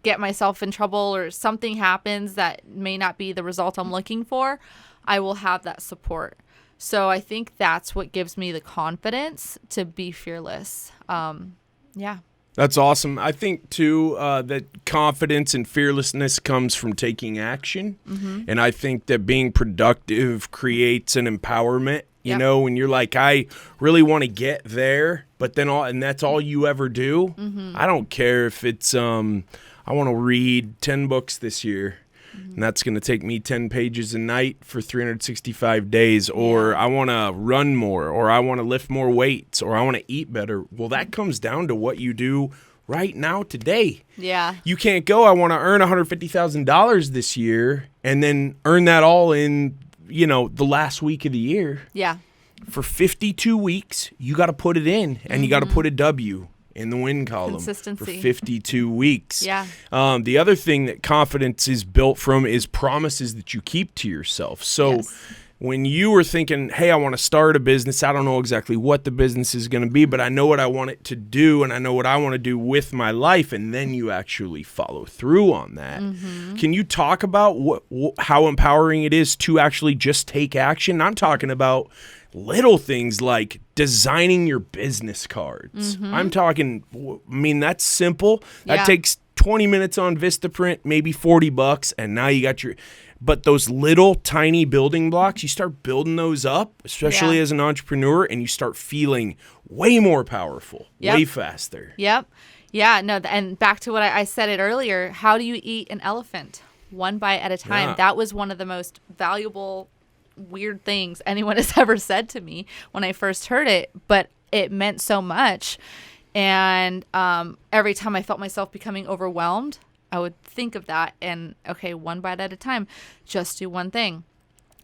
get myself in trouble or something happens that may not be the result I'm looking for, I will have that support. So I think that's what gives me the confidence to be fearless. Yeah. That's awesome. I think, too, that confidence and fearlessness comes from taking action. Mm-hmm. And I think that being productive creates an empowerment. You know, when you're like, I really want to get there, but then and that's all you ever do. Mm-hmm. I don't care if it's, I want to read 10 books this year. And that's going to take me 10 pages a night for 365 days. Or I want to run more, or I want to lift more weights, or I want to eat better. Well, that comes down to what you do right now, today. Yeah. You can't go, I want to earn $150,000 this year, and then earn that all in, the last week of the year. Yeah. For 52 weeks, you got to put it in, and you got to put a W in the win column. Consistency. For 52 weeks. Yeah. The other thing that confidence is built from is promises that you keep to yourself. So when you were thinking, hey, I want to start a business, I don't know exactly what the business is going to be, but I know what I want it to do, and I know what I want to do with my life, and then you actually follow through on that. Mm-hmm. Can you talk about how empowering it is to actually just take action? I'm talking about little things like designing your business cards. Mm-hmm. I'm talking, that's simple. That takes 20 minutes on Vistaprint, maybe $40, and now you got but those little tiny building blocks, you start building those up, especially as an entrepreneur, and you start feeling way more powerful, way faster. Yep. Yeah, no, and back to what I said it earlier, how do you eat an elephant? One bite at a time. Yeah. That was one of the most valuable weird things anyone has ever said to me when I first heard it, but it meant so much. And every time I felt myself becoming overwhelmed, I would think of that and, okay, one bite at a time, just do one thing.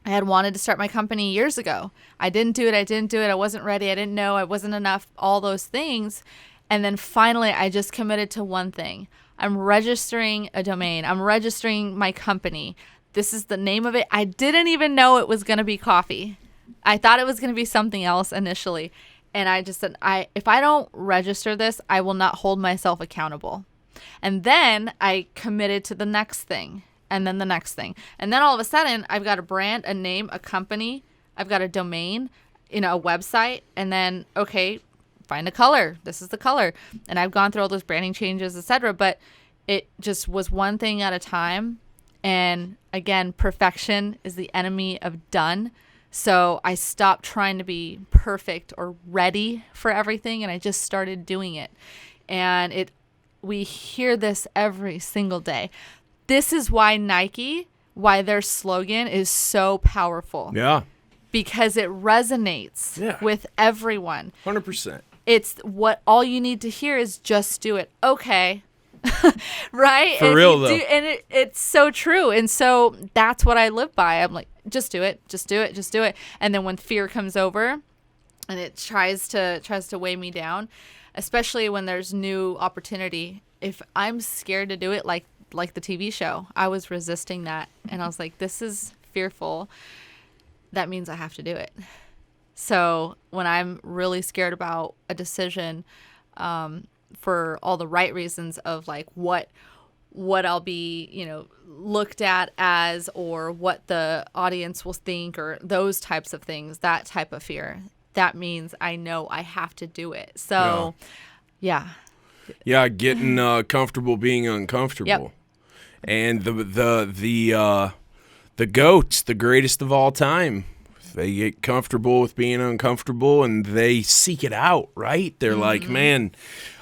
I had wanted to start my company years ago. I didn't do it. I wasn't ready. I didn't know. I wasn't enough, all those things. And then finally, I just committed to one thing. I'm registering a domain. I'm registering my company. This is the name of it. I didn't even know it was going to be coffee. I thought it was going to be something else initially. And I just said, if I don't register this, I will not hold myself accountable. And then I committed to the next thing, and then the next thing. And then all of a sudden, I've got a brand, a name, a company. I've got a domain, a website. And then, okay, find a color. This is the color. And I've gone through all those branding changes, etc. But it just was one thing at a time. And again, perfection is the enemy of done. So I stopped trying to be perfect or ready for everything, and I just started doing it. And we hear this every single day. This is why why their slogan is so powerful. Yeah. Because it resonates with everyone. 100%. It's what all you need to hear is just do it. Okay. Right? For real, though. And it's so true. And so that's what I live by. I'm like, just do it. Just do it. Just do it. And then when fear comes over and it tries to weigh me down, especially when there's new opportunity, if I'm scared to do it, like the TV show, I was resisting that. And I was like, this is fearful. That means I have to do it. So when I'm really scared about a decision, for all the right reasons of like what I'll be, looked at as, or what the audience will think, or those types of things, that type of fear, that means I know I have to do it. So, yeah, getting comfortable being uncomfortable. Yep. And the GOATs, the greatest of all time, They get comfortable with being uncomfortable, and they seek it out, right? They're like, man,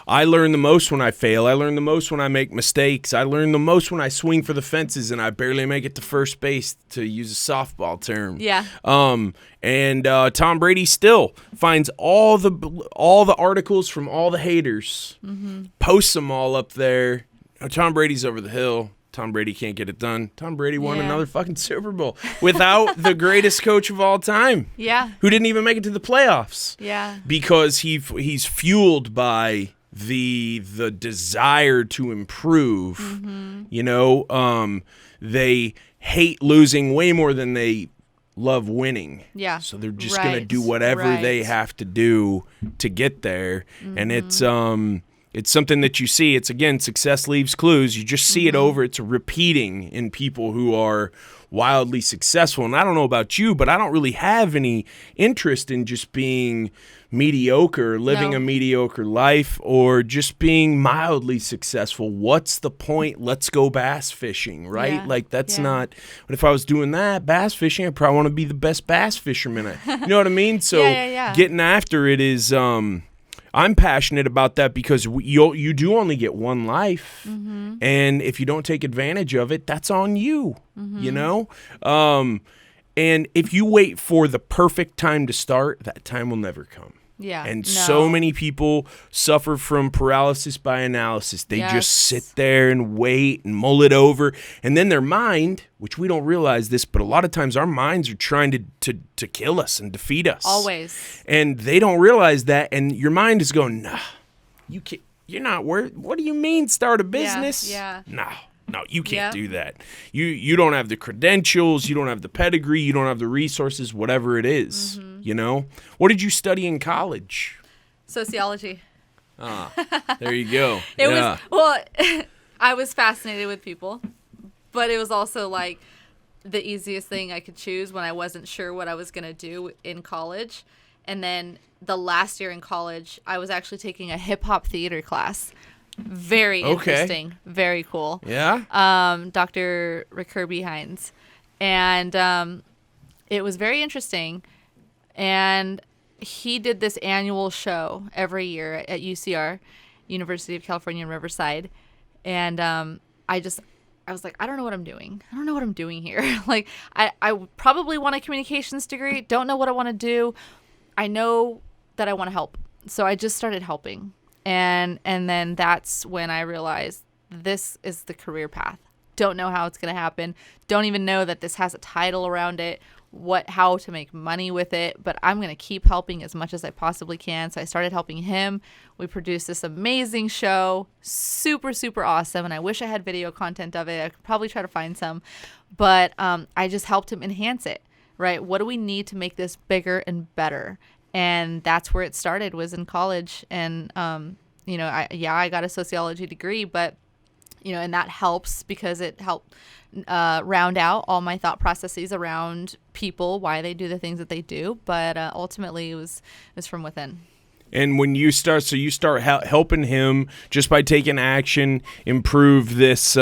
I learn the most when I fail. I learn the most when I make mistakes. I learn the most when I swing for the fences and I barely make it to first base, to use a softball term. Yeah. And Tom Brady still finds all the articles from all the haters, posts them all up there. Tom Brady's over the hill. Tom Brady can't get it done. Tom Brady won another fucking Super Bowl without the greatest coach of all time. Yeah. Who didn't even make it to the playoffs. Yeah. Because he's fueled by the desire to improve. You know, they hate losing way more than they love winning. Yeah. So they're just going to do whatever they have to do to get there. And it's something that you see. It's, again, success leaves clues. You just see it over. It's repeating in people who are wildly successful. And I don't know about you, but I don't really have any interest in just being mediocre, living a mediocre life, or just being mildly successful. What's the point? Let's go bass fishing, right? Yeah. Like, that's not. But if I was doing that, bass fishing, I probably want to be the best bass fisherman. You know what I mean? So getting after it is. I'm passionate about that because you do only get one life, and if you don't take advantage of it, that's on you. You know, and if you wait for the perfect time to start, that time will never come. Yeah. And so many people suffer from paralysis by analysis. They just sit there and wait and mull it over. And then their mind, which we don't realize this, but a lot of times our minds are trying to kill us and defeat us. Always. And they don't realize that. And your mind is going, nah, you can't, you're not worth, what do you mean start a business? Yeah. No, you can't do that. You don't have the credentials, you don't have the pedigree, you don't have the resources, whatever it is, you know? What did you study in college? Sociology. There you go. It was, well, I was fascinated with people, but it was also like the easiest thing I could choose when I wasn't sure what I was going to do in college. And then the last year in college, I was actually taking a hip hop theater class. Very interesting. Very cool. Yeah. Dr. Kirby Hines. And it was very interesting. And he did this annual show every year at UCR, University of California in Riverside. And I was like, I don't know what I'm doing. I don't know what I'm doing here. Like, I probably want a communications degree. Don't know what I want to do. I know that I want to help. So I just started helping. And then that's when I realized this is the career path. Don't know how it's going to happen. Don't even know that this has a title around it, how to make money with it. But I'm going to keep helping as much as I possibly can. So I started helping him. We produced this amazing show. Super, super awesome. And I wish I had video content of it. I could probably try to find some. But I just helped him enhance it, right? What do we need to make this bigger and better? And that's where it started, was in college. And, you know, I got a sociology degree, but, you know, and that helps because it helped round out all my thought processes around people, why they do the things that they do. But ultimately, it was from within. And when you start, helping him just by taking action, improve this,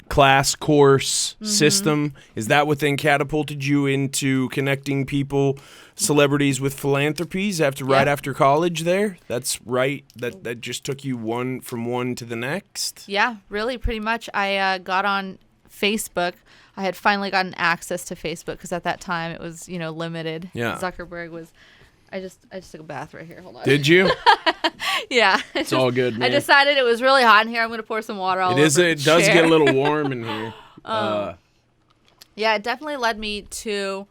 class course system? Is that what then catapulted you into connecting people, celebrities with philanthropies right after college there? That's right. That just took you from one to the next? Yeah, really, pretty much. I got on Facebook. I had finally gotten access to Facebook because at that time it was, you know, limited. Yeah. Zuckerberg was... I just took a bath right here. Hold on. Did you? Yeah. It's all good, man. I decided it was really hot in here. I'm going to pour some water all over the chair. It does get a little warm in here. Yeah, it definitely led me to...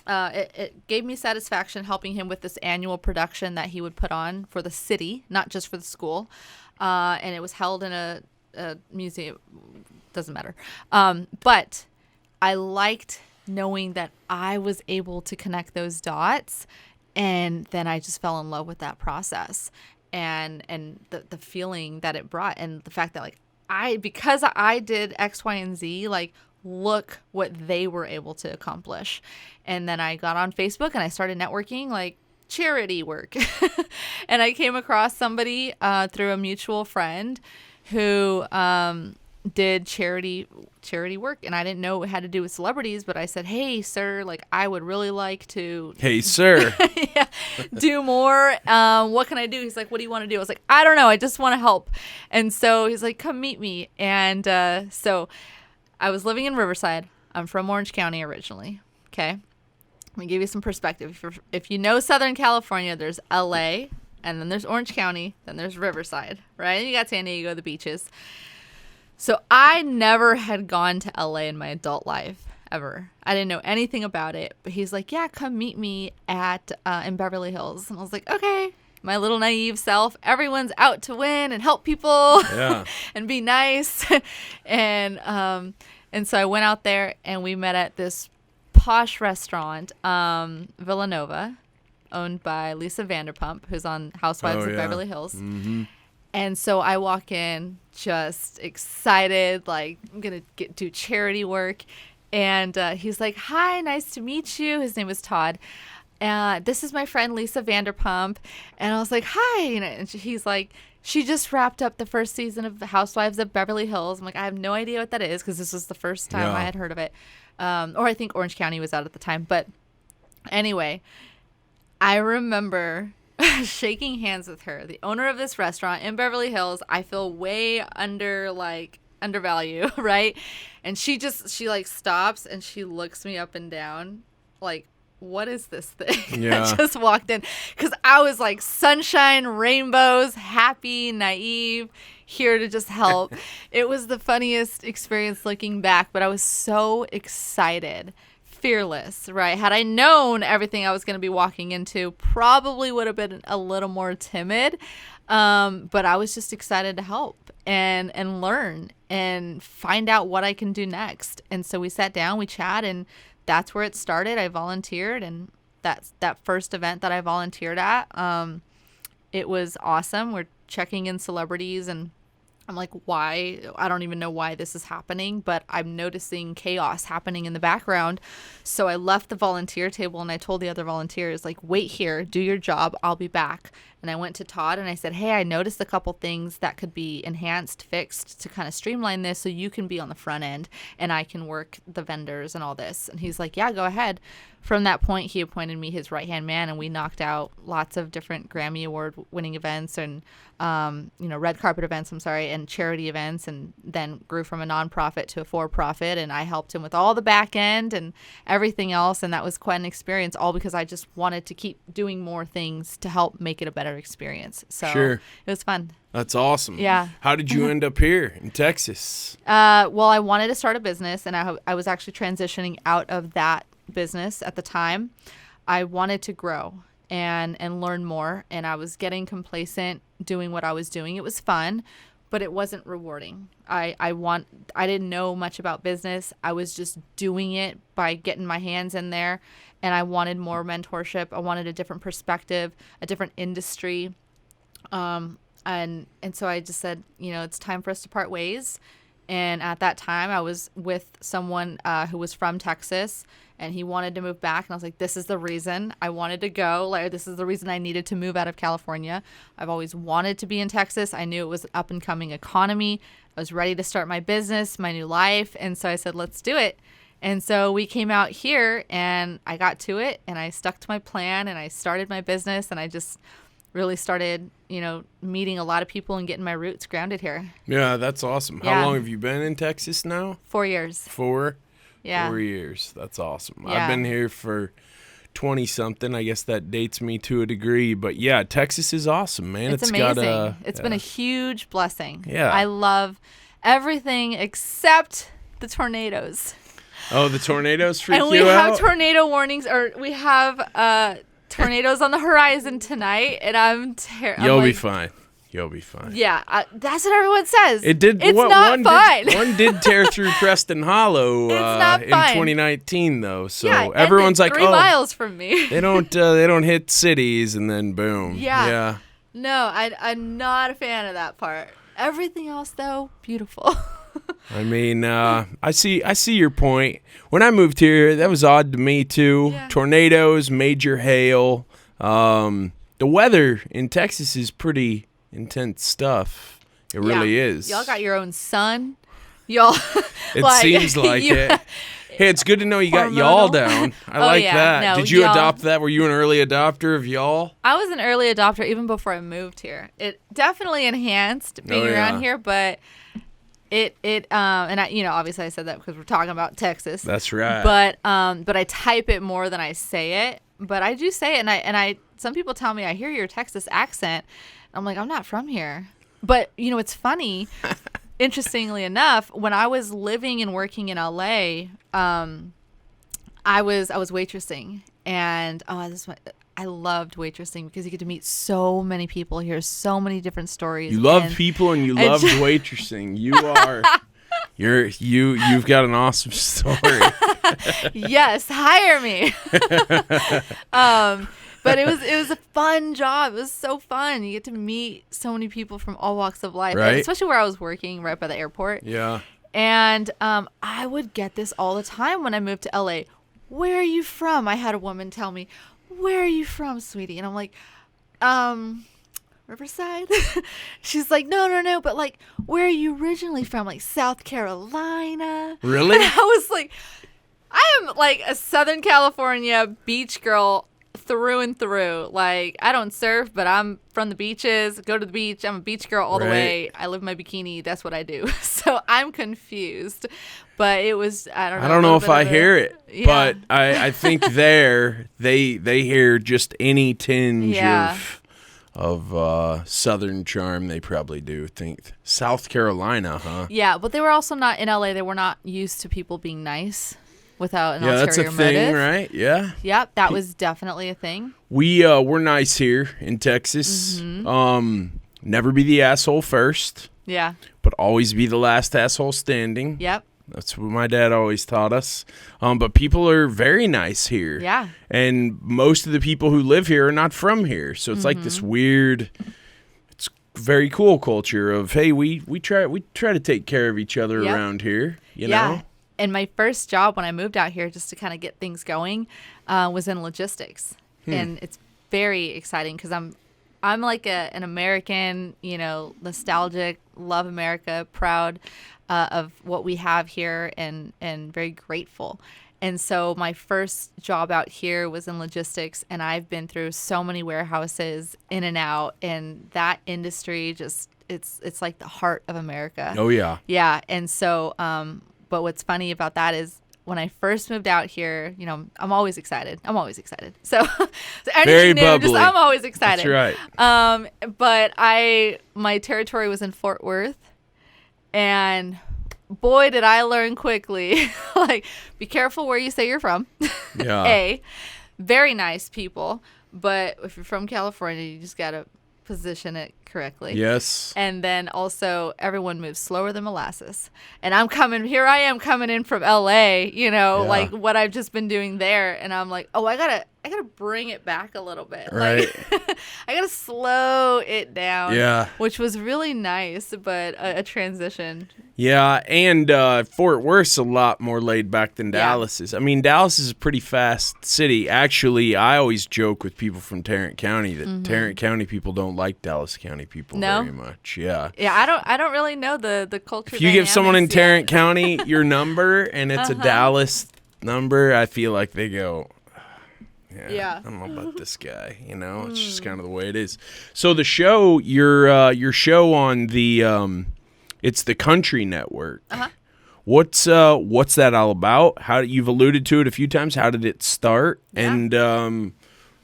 It gave me satisfaction helping him with this annual production that he would put on for the city, not just for the school. And it was held in a museum. Doesn't matter. But I liked knowing that I was able to connect those dots. And then I just fell in love with that process and the feeling that it brought, and the fact that because I did X, Y, and Z, like, look what they were able to accomplish. And then I got on Facebook and I started networking, like charity work. And I came across somebody through a mutual friend who did charity work, and I didn't know it had to do with celebrities, but I said, hey sir, like I would really like to Hey sir. yeah, do more. What can I do? He's like, what do you want to do? I was like, I don't know, I just want to help. And so he's like, come meet me. And so I was living in Riverside. I'm from Orange County originally. Okay, let me give you some perspective. If you know Southern California, there's LA, and then there's Orange County, then there's Riverside, right? And you got San Diego, the beaches. So I never had gone to LA in my adult life, ever. I didn't know anything about it. But he's like, yeah, come meet me at in Beverly Hills. And I was like, okay. My little naive self, everyone's out to win and help people and be nice. And so I went out there and we met at this posh restaurant, Villanova, owned by Lisa Vanderpump, who's on Housewives of Beverly Hills. Mm-hmm. And so I walk in just excited, like I'm going to do charity work. And he's like, hi, nice to meet you. His name is Todd. This is my friend Lisa Vanderpump. And I was like, hi. And he's like, she just wrapped up the first season of Housewives of Beverly Hills. I'm like, I have no idea what that is because this was the first time I had heard of it. Or I think Orange County was out at the time. But anyway, I remember shaking hands with her, the owner of this restaurant in Beverly Hills. I feel way undervalued, right? And she like stops and she looks me up and down like, what is this thing? Yeah. I just walked in because I was like sunshine, rainbows, happy, naive, here to just help. It was the funniest experience looking back, but I was so excited. Fearless, right? Had I known everything I was going to be walking into, probably would have been a little more timid. But I was just excited to help and learn and find out what I can do next. And so we sat down, we chat, and that's where it started. I volunteered, and that's that first event that I volunteered at. It was awesome. We're checking in celebrities, and I'm like, why? I don't even know why this is happening, but I'm noticing chaos happening in the background. So I left the volunteer table and I told the other volunteers, like, wait here, do your job, I'll be back. And I went to Todd and I said, hey, I noticed a couple things that could be enhanced, fixed to kind of streamline this so you can be on the front end and I can work the vendors and all this. And he's like, yeah, go ahead. From that point, he appointed me his right-hand man, and we knocked out lots of different Grammy Award-winning events and, red carpet events, and charity events, and then grew from a nonprofit to a for-profit, and I helped him with all the back end and everything else, and that was quite an experience, all because I just wanted to keep doing more things to help make it a better experience. So It was fun. That's awesome. Yeah. How did you end up here in Texas? Well, I wanted to start a business, and I was actually transitioning out of that business at the time. I wanted to grow and learn more, and I was getting complacent doing what I was doing. It was fun, but it wasn't rewarding. I didn't know much about business. I was just doing it by getting my hands in there, and I wanted more mentorship. I wanted a different perspective, a different industry. And so I just said, it's time for us to part ways. And at that time, I was with someone who was from Texas, and he wanted to move back. And I was like, this is the reason I wanted to go. Like, this is the reason I needed to move out of California. I've always wanted to be in Texas. I knew it was an up-and-coming economy. I was ready to start my business, my new life. And so I said, let's do it. And so we came out here, and I got to it, and I stuck to my plan, and I started my business, and I just really started, meeting a lot of people and getting my roots grounded here. Yeah, that's awesome. Yeah. How long have you been in Texas now? 4 years. 4? Yeah. 4 years. That's awesome. Yeah. I've been here for 20-something. I guess that dates me to a degree. But, yeah, Texas is awesome, man. It's amazing. It's been a huge blessing. Yeah. I love everything except the tornadoes. Oh, the tornadoes freak you out? And we have tornado warnings, or we have tornadoes on the horizon tonight, and I'm terrified. You'll be fine. You'll be fine. Yeah, that's what everyone says. It did. It's not fine. One did tear through Preston Hollow in 2019, though. So yeah, everyone's like, 3 miles from me. they don't hit cities, and then boom. Yeah. No, I'm not a fan of that part. Everything else, though, beautiful. I mean, I see your point. When I moved here, that was odd to me too. Yeah. Tornadoes, major hail. The weather in Texas is pretty intense stuff. It really is. Y'all got your own sun. Y'all. It seems like it. Hey, it's good to know you got y'all down. I like that. No, Did you y'all. adopt that? Were you an early adopter of y'all? I was an early adopter even before I moved here. It definitely enhanced being around here, but and I, obviously I said that because we're talking about Texas. That's right. But I type it more than I say it. But I do say it, and I some people tell me I hear your Texas accent. I'm like, I'm not from here. But it's funny. Interestingly enough, when I was living and working in LA, I was waitressing, and I loved waitressing because you get to meet so many people, hear so many different stories. You love people and you loved waitressing. You've got an awesome story. Yes, hire me. But it was a fun job. It was so fun. You get to meet so many people from all walks of life, right? Especially where I was working, right by the airport. Yeah. And I would get this all the time when I moved to LA. Where are you from? I had a woman tell me, "Where are you from, sweetie?" And I'm like, Riverside. She's like, no, but like, where are you originally from? Like South Carolina. Really? And I was like, I am like a Southern California beach girl through and through. Like, I don't surf, but I'm from the beaches. Go to the beach. I'm a beach girl all the way. I live in my bikini. That's what I do. So I'm confused. But it was, I don't know if I hear it, but I think they hear just any tinge of Southern charm. They probably do think South Carolina, huh? Yeah, but they were also not in LA. They were not used to people being nice without an ulterior motive. Yeah, that's a thing, right? Yeah. Yep, that was definitely a thing. We're nice here in Texas. Mm-hmm. Never be the asshole first. Yeah. But always be the last asshole standing. Yep. That's what my dad always taught us. But people are very nice here. Yeah. And most of the people who live here are not from here. So it's like this weird, it's very cool culture of, hey, we try to take care of each other around here, you know? And my first job when I moved out here, just to kind of get things going, was in logistics. And it's very exciting because I'm like an American, nostalgic, love America, proud of what we have here, and very grateful. And so my first job out here was in logistics, and I've been through so many warehouses in and out, and that industry just it's like the heart of America. Oh yeah. Yeah. And so but what's funny about that is when I first moved out here, I'm always excited. So very anything new, bubbly. I'm always excited. That's right. But my territory was in Fort Worth, and boy, did I learn quickly. Like, be careful where you say you're from. Yeah. Very nice people, but if you're from California, you just gotta position it correctly. Yes. And then also everyone moves slower than molasses. And here I am coming in from LA, like what I've just been doing there. And I'm like, oh, I gotta bring it back a little bit. Right. Like, I gotta slow it down. Yeah. Which was really nice, but a transition. Yeah, and Fort Worth's a lot more laid back than Dallas is. I mean, Dallas is a pretty fast city. Actually, I always joke with people from Tarrant County that Tarrant County people don't like Dallas County people very much. Yeah. Yeah, I don't really know the culture. If you give someone in Tarrant County your number and it's a Dallas number, I feel like they go, I don't know about this guy. It's just kind of the way it is. So the show, your show on the it's the Country Network. What's that all about? How you've alluded to it a few times. How did it start? Yeah. And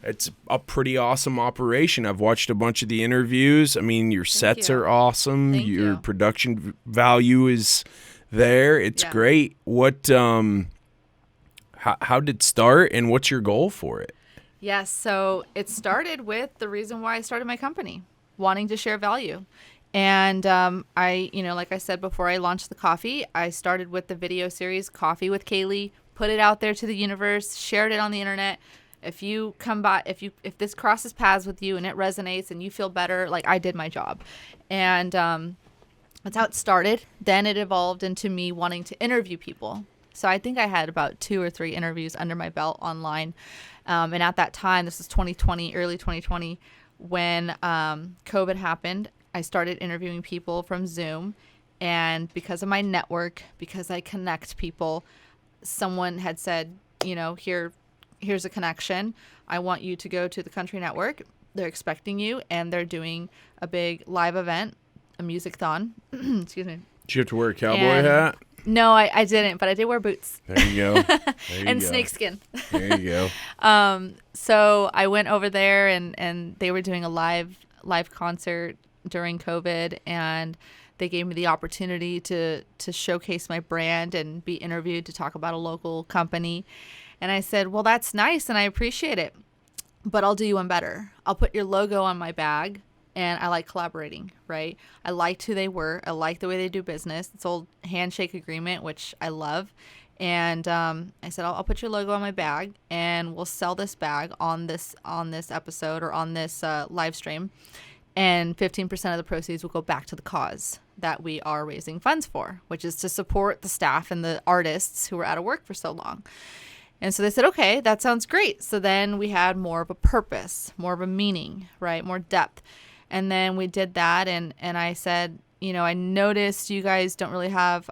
it's a pretty awesome operation. I've watched a bunch of the interviews. I mean, your sets are awesome. Your production value is there. It's great. What how did it start, and what's your goal for it? Yes, so it started with the reason why I started my company, wanting to share value. And I, like I said before I launched the coffee, I started with the video series Coffee with Kaylee, put it out there to the universe, shared it on the internet. If you come by, if this crosses paths with you and it resonates and you feel better, like, I did my job. And that's how it started. Then it evolved into me wanting to interview people. So I think I had about 2 or 3 interviews under my belt online. And at that time, this is 2020, early 2020, when COVID happened, I started interviewing people from Zoom, And because of my network, because I connect people, someone had said, here's a connection. I want you to go to the Country Network. They're expecting you, and they're doing a big live event, a music-thon. Excuse me. Did you have to wear a cowboy hat? No, I didn't, but I did wear boots. There you go. And snakeskin. There you go. So I went over there, and they were doing a live concert during COVID, and they gave me the opportunity to showcase my brand and be interviewed to talk about a local company. And I said, well, that's nice, and I appreciate it, but I'll do you one better. I'll put your logo on my bag. And I like collaborating, right? I liked who they were. I like the way they do business. It's old handshake agreement, which I love. And I said, I'll put your logo on my bag, and we'll sell this bag on this episode or on this live stream. And 15% of the proceeds will go back to the cause that we are raising funds for, which is to support the staff and the artists who were out of work for so long. And so they said, okay, that sounds great. So then we had more of a purpose, more of a meaning, right? More depth. And then we did that, and I said, I noticed you guys don't really have,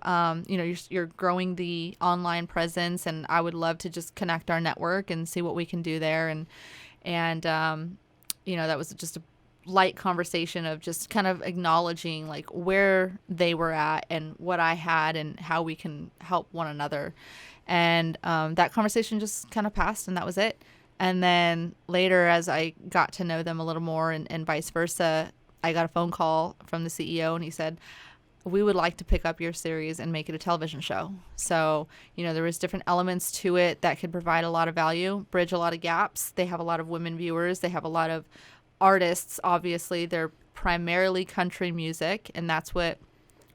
you're growing the online presence, and I would love to just connect our network and see what we can do there. And that was just a light conversation of just kind of acknowledging like where they were at and what I had and how we can help one another. And that conversation just kind of passed, and that was it. And then later, as I got to know them a little more and vice versa, I got a phone call from the CEO, and he said, we would like to pick up your series and make it a television show. So, there was different elements to it that could provide a lot of value, bridge a lot of gaps. They have a lot of women viewers. They have a lot of artists. Obviously, they're primarily country music, and that's what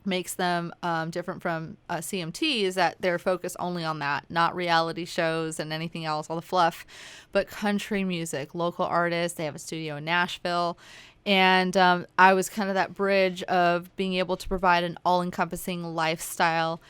makes them different from CMT, is that they're focused only on that, not reality shows and anything else, all the fluff, but country music, local artists. They have a studio in Nashville. And I was kind of that bridge of being able to provide an all-encompassing lifestyle,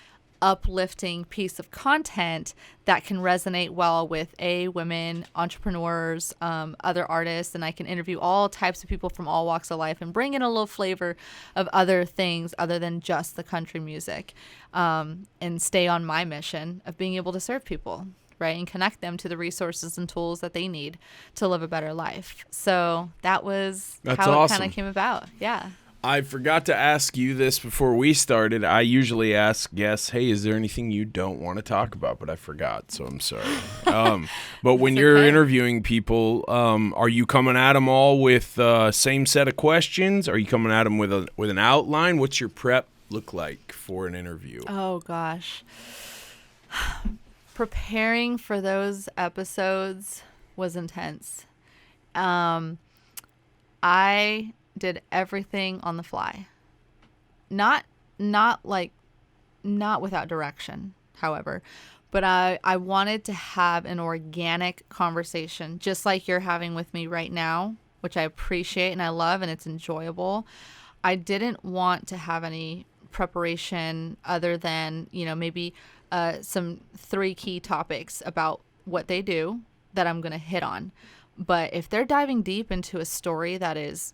uplifting piece of content that can resonate well with women, entrepreneurs, other artists, and I can interview all types of people from all walks of life and bring in a little flavor of other things other than just the country music, and stay on my mission of being able to serve people, right, and connect them to the resources and tools that they need to live a better life. So that's how awesome. It kind of came about. Yeah. I forgot to ask you this before we started. I usually ask guests, hey, is there anything you don't want to talk about? But I forgot, so I'm sorry. But when you're interviewing people, are you coming at them all with same set of questions? Are you coming at them with an outline? What's your prep look like for an interview? Oh, gosh. Preparing for those episodes was intense. I did everything on the fly. Not without direction, however, but I wanted to have an organic conversation, just like you're having with me right now, which I appreciate and I love, and it's enjoyable. I didn't want to have any preparation other than, maybe some 3 key topics about what they do that I'm going to hit on. But if they're diving deep into a story that is,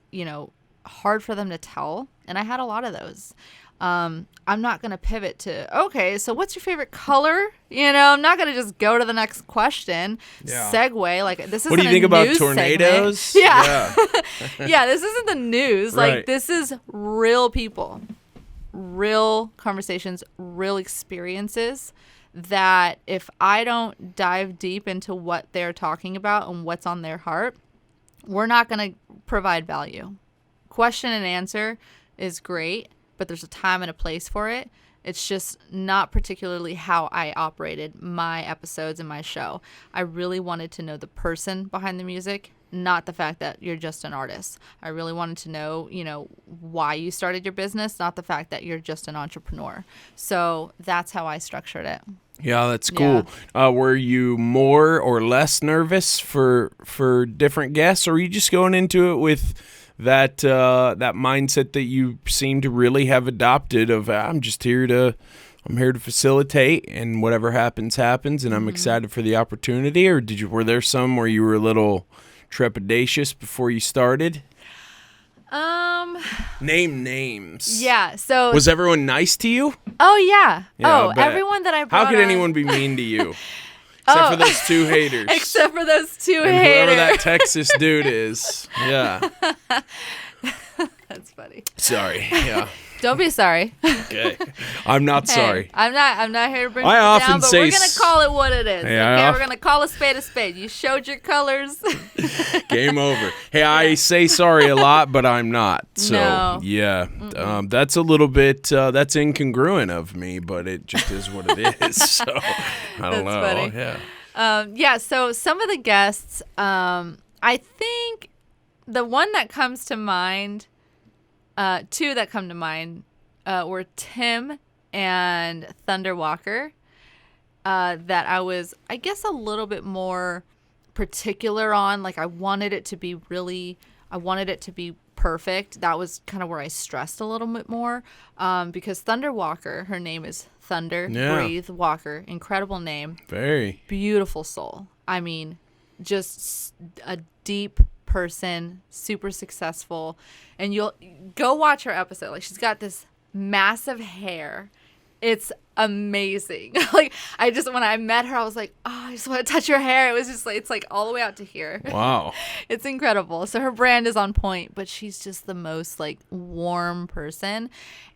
hard for them to tell, and I had a lot of those, I'm not going to pivot to, okay, so what's your favorite color? I'm not going to just go to the next question, segue. Like, this isn't what do you think about tornadoes? Segment. Yeah. Yeah, this isn't the news. Right. Like, this is real people, real conversations, real experiences that if I don't dive deep into what they're talking about and what's on their heart, we're not going to provide value. Question and answer is great, but there's a time and a place for it. It's just not particularly how I operated my episodes and my show. I really wanted to know the person behind the music, not the fact that you're just an artist. I really wanted to know, why you started your business, not the fact that you're just an entrepreneur. So that's how I structured it. Yeah, that's cool. Yeah. Were you more or less nervous for different guests, or were you just going into it with that mindset that you seem to really have adopted of I'm here to facilitate, and whatever happens, and I'm excited for the opportunity? Or were there some where you were a little trepidatious before you started? Name names. Yeah. So was everyone nice to you? Oh yeah. Yeah, I bet. Everyone that I brought How could on, anyone be mean to you? Except for those two haters. Except for those two and haters. whoever that Texas dude is. Yeah. That's funny. Sorry. Yeah. Don't be sorry. Okay. I'm not sorry. I'm not here to bring I you often down, but say we're gonna call it what it is. Yeah, Okay, we're gonna call a spade a spade. You showed your colors. Game over. Hey, I say sorry a lot, but I'm not. So No. yeah, that's a little bit that's incongruent of me, but it just is what it is. So I don't know. Funny. Yeah. Yeah. So some of the guests, I think the one that comes to mind, two that come to mind, were Tim and Thunder Walker. That I was, I guess, a little bit more particular on. Like I wanted it to be perfect. That was kind of where I stressed a little bit more, because Thunder Walker, her name is Thunder Breathe Walker. Incredible name. Very Beautiful soul. I mean, just a deep person, super successful. And you'll go watch her episode. Like she's got this massive hair. It's amazing. Like when I met her, I was like, oh, I just want to touch her hair. It was just like, it's like all the way out to here. wow. It's incredible. So her brand is on point, but she's just the most like warm person,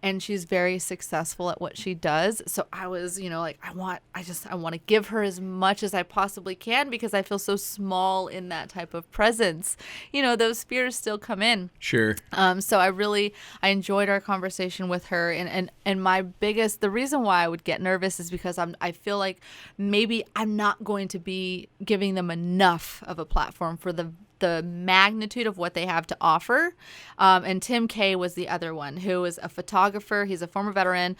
and she's very successful at what she does. So I was, like I want to give her as much as I possibly can, because I feel so small in that type of presence. Those fears still come in. Sure. So I enjoyed our conversation with her, and the reason why I would get nervous is because I feel like maybe I'm not going to be giving them enough of a platform for the magnitude of what they have to offer. And Tim K was the other one, who is a photographer. He's a former veteran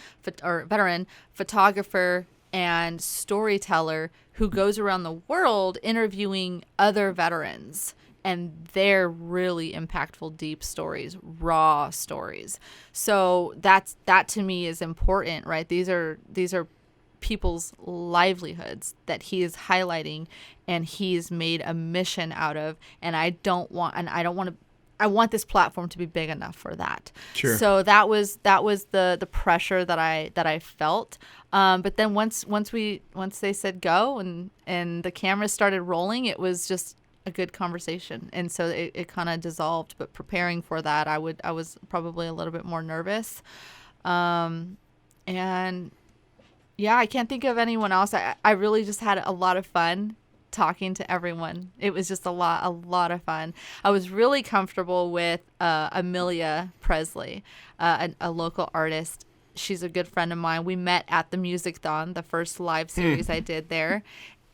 photographer and storyteller who goes around the world interviewing other veterans. And they're really impactful, deep stories, raw stories. So that to me is important, right? These are people's livelihoods that he is highlighting, and he's made a mission out of. And I want this platform to be big enough for that. Sure. So that was the pressure that I felt. But then once they said go and the cameras started rolling, it was just a good conversation, and so it kind of dissolved. But preparing for that, I was probably a little bit more nervous, and yeah, I can't think of anyone else. I really just had a lot of fun talking to everyone. It was just a lot of fun. I was really comfortable with Amelia Presley, a local artist. She's a good friend of mine. We met at the Music-thon, the first live series I did there.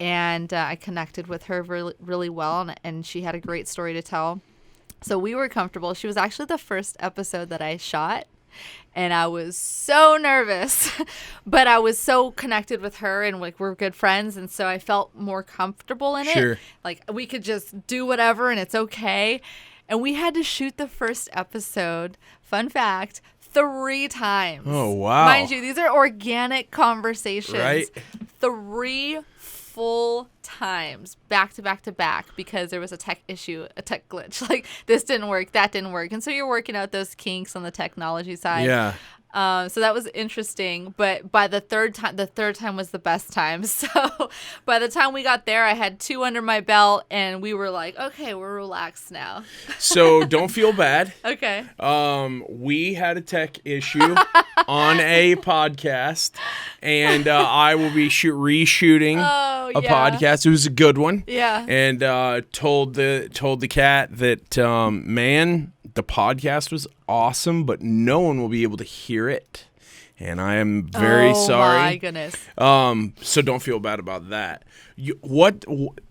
And I connected with her really, really well, and she had a great story to tell. So we were comfortable. She was actually the first episode that I shot, and I was so nervous, but I was so connected with her, and like we're good friends, and so I felt more comfortable in it. Like we could just do whatever, and it's okay. And we had to shoot the first episode, fun fact, 3 times. Oh, wow. Mind you, these are organic conversations. Right. 3 full times, back to back to back, because there was a tech issue, a tech glitch. Like this didn't work, that didn't work. And so you're working out those kinks on the technology side. Yeah. So that was interesting, but by the third time was the best time. So by the time we got there, I had 2 under my belt, and we were like, okay, we're relaxed now. So don't feel bad. Okay. We had a tech issue on a podcast, and I will be reshooting a podcast. It was a good one. Yeah. And told the cat that man, the podcast was awesome, but no one will be able to hear it, and I am very sorry. Oh my goodness. So don't feel bad about that.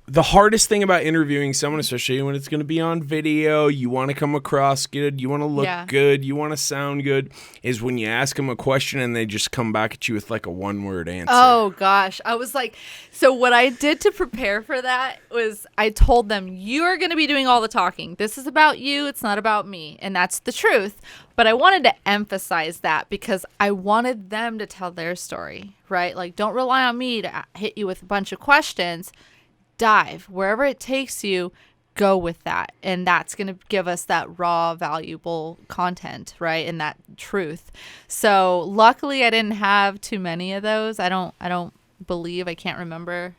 The hardest thing about interviewing someone, especially when it's going to be on video, you want to come across good, you want to look good, you want to sound good, is when you ask them a question and they just come back at you with like a 1-word answer. Oh gosh. I was like, so what I did to prepare for that was I told them, you are going to be doing all the talking. This is about you. It's not about me. And that's the truth. But I wanted to emphasize that because I wanted them to tell their story, right? Like, don't rely on me to hit you with a bunch of questions. Dive wherever it takes you. go with that, and that's going to give us that raw, valuable content, right? And that truth. So luckily I didn't have too many of those. I don't believe, I can't remember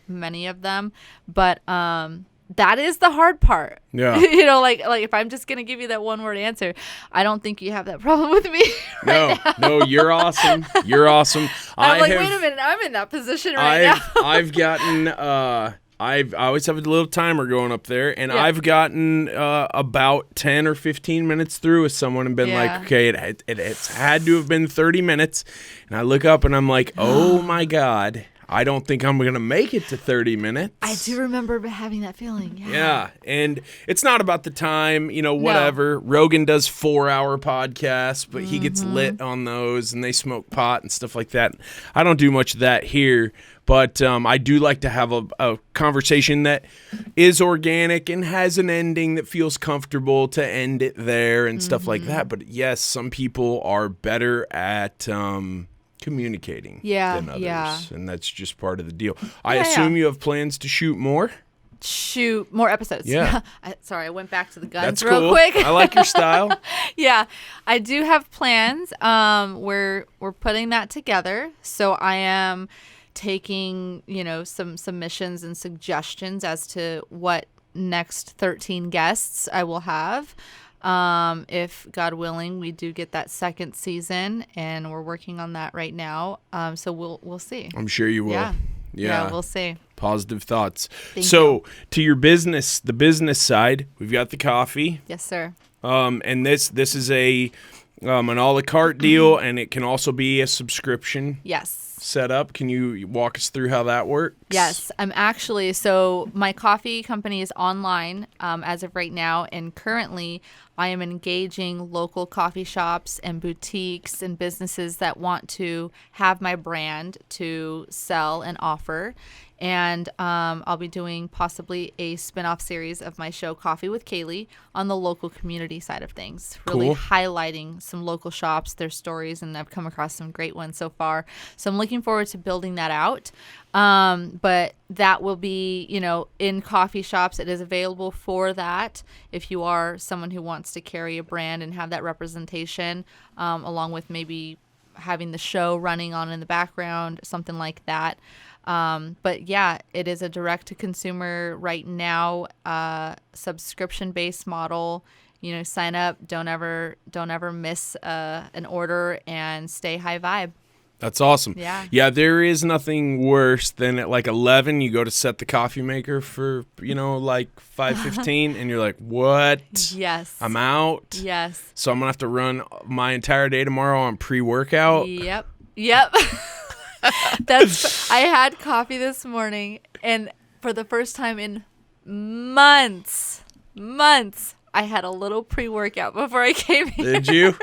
many of them, but that is the hard part. Yeah. Like if I'm just going to give you that one word answer, I don't think you have that problem with me No, you're awesome. You're awesome. I'm wait a minute, I'm in that position now. I've gotten I always have a little timer going up there, and I've gotten about 10 or 15 minutes through with someone and been like, okay, it's had to have been 30 minutes. And I look up and I'm like, oh my God, I don't think I'm going to make it to 30 minutes. I do remember having that feeling. Yeah. And it's not about the time, whatever. No. Rogan does 4-hour podcasts, but he gets lit on those, and they smoke pot and stuff like that. I don't do much of that here. But I do like to have a conversation that is organic and has an ending that feels comfortable to end it there and stuff like that. But yes, some people are better at communicating than others. Yeah. And that's just part of the deal. I assume you have plans to shoot more? Shoot more episodes. Yeah. Sorry, I went back to the guns That's real cool. quick. I like your style. Yeah, I do have plans. We're putting that together. So I am taking, some submissions and suggestions as to what next 13 guests I will have. If God willing, we do get that second season, and we're working on that right now. So we'll see. I'm sure you will. Yeah, we'll see. Positive thoughts. Thank you. To your business, the business side, we've got the coffee. Yes, sir. And this is an a la carte deal, and it can also be a subscription. Yes. Set up. Can you walk us through how that works? Yes, I'm actually, so my coffee company is online as of right now, and currently I am engaging local coffee shops and boutiques and businesses that want to have my brand to sell and offer. And I'll be doing possibly a spin-off series of my show, Coffee with Kaylee, on the local community side of things. Really highlighting some local shops, their stories, and I've come across some great ones so far. So I'm looking forward to building that out. But that will be, in coffee shops. It is available for that if you are someone who wants to carry a brand and have that representation, along with maybe having the show running on in the background, something like that. But yeah, it is a direct to consumer right now, subscription based model. Sign up, don't ever miss an order, and stay high vibe. That's awesome. Yeah. There is nothing worse than at like 11 you go to set the coffee maker for, like 5:15 and you're like, what? Yes. I'm out. Yes. So I'm going to have to run my entire day tomorrow on pre-workout. Yep. I had coffee this morning, and for the first time in months, I had a little pre-workout before I came here. Did you?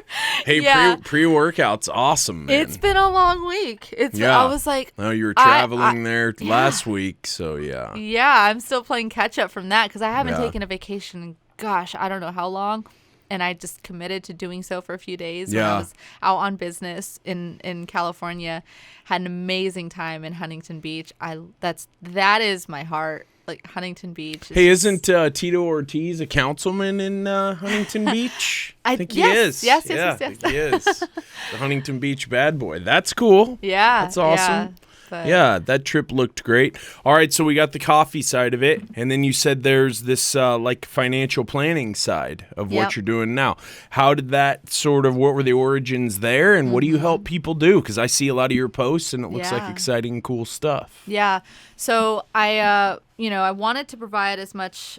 Hey, pre-workout's awesome, man. It's been a long week. I was like... No, you were traveling there last week, so yeah. Yeah, I'm still playing catch-up from that, because I haven't taken a vacation in, gosh, I don't know how long. And I just committed to doing so for a few days when I was out on business in California. Had an amazing time in Huntington Beach. That is my heart. Like Huntington Beach. Hey, isn't Tito Ortiz a councilman in Huntington Beach? I think he is. Yes. I think he is. The Huntington Beach bad boy. That's cool. Yeah. That's awesome. Yeah, that trip looked great. All right, so we got the coffee side of it, and then you said there's this like financial planning side of what you're doing now. How did that what were the origins there, and what do you help people do? Because I see a lot of your posts, and it looks like exciting, cool stuff. Yeah, so I wanted to provide as much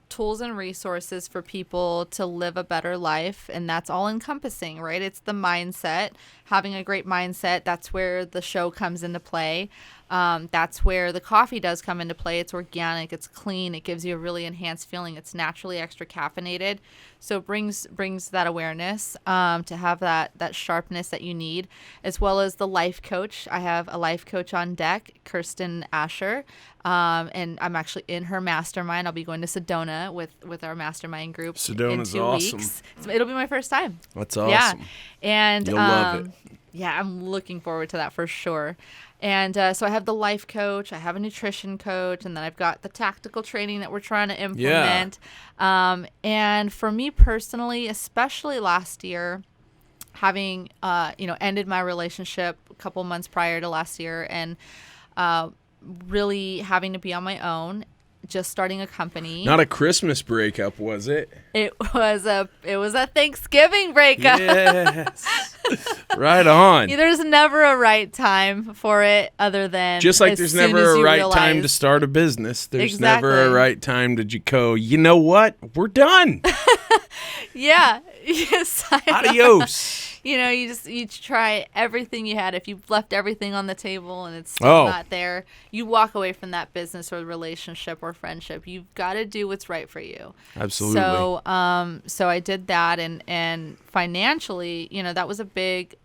tools and resources for people to live a better life, and that's all encompassing, right? It's the mindset, having a great mindset. That's where the show comes into play. That's where the coffee does come into play. It's organic, it's clean, it gives you a really enhanced feeling. It's naturally extra caffeinated, so it brings that awareness to have that sharpness that you need, as well as the life coach. I have a life coach on deck, Kirsten Asher, and I'm actually in her mastermind. I'll be going to Sedona with our mastermind group in 2 awesome. weeks. So it'll be my first time. That's awesome. Yeah, and you'll love it. Yeah, I'm looking forward to that for sure. And so I have the life coach, I have a nutrition coach, and then I've got the tactical training that we're trying to implement. And for me personally, especially last year, having ended my relationship a couple months prior to last year, and really having to be on my own, just starting a company. Not a Christmas breakup, was it? It was a Thanksgiving breakup. Yes. Right on. There's never a right time for it other than just like there's never a right time to start a business. There's never a right time to go, you know what? We're done. Yeah. Yes. Adios. You try everything you had. If you've left everything on the table and it's still not there, you walk away from that business or relationship or friendship. You've got to do what's right for you. Absolutely. So I did that, and financially, that was a big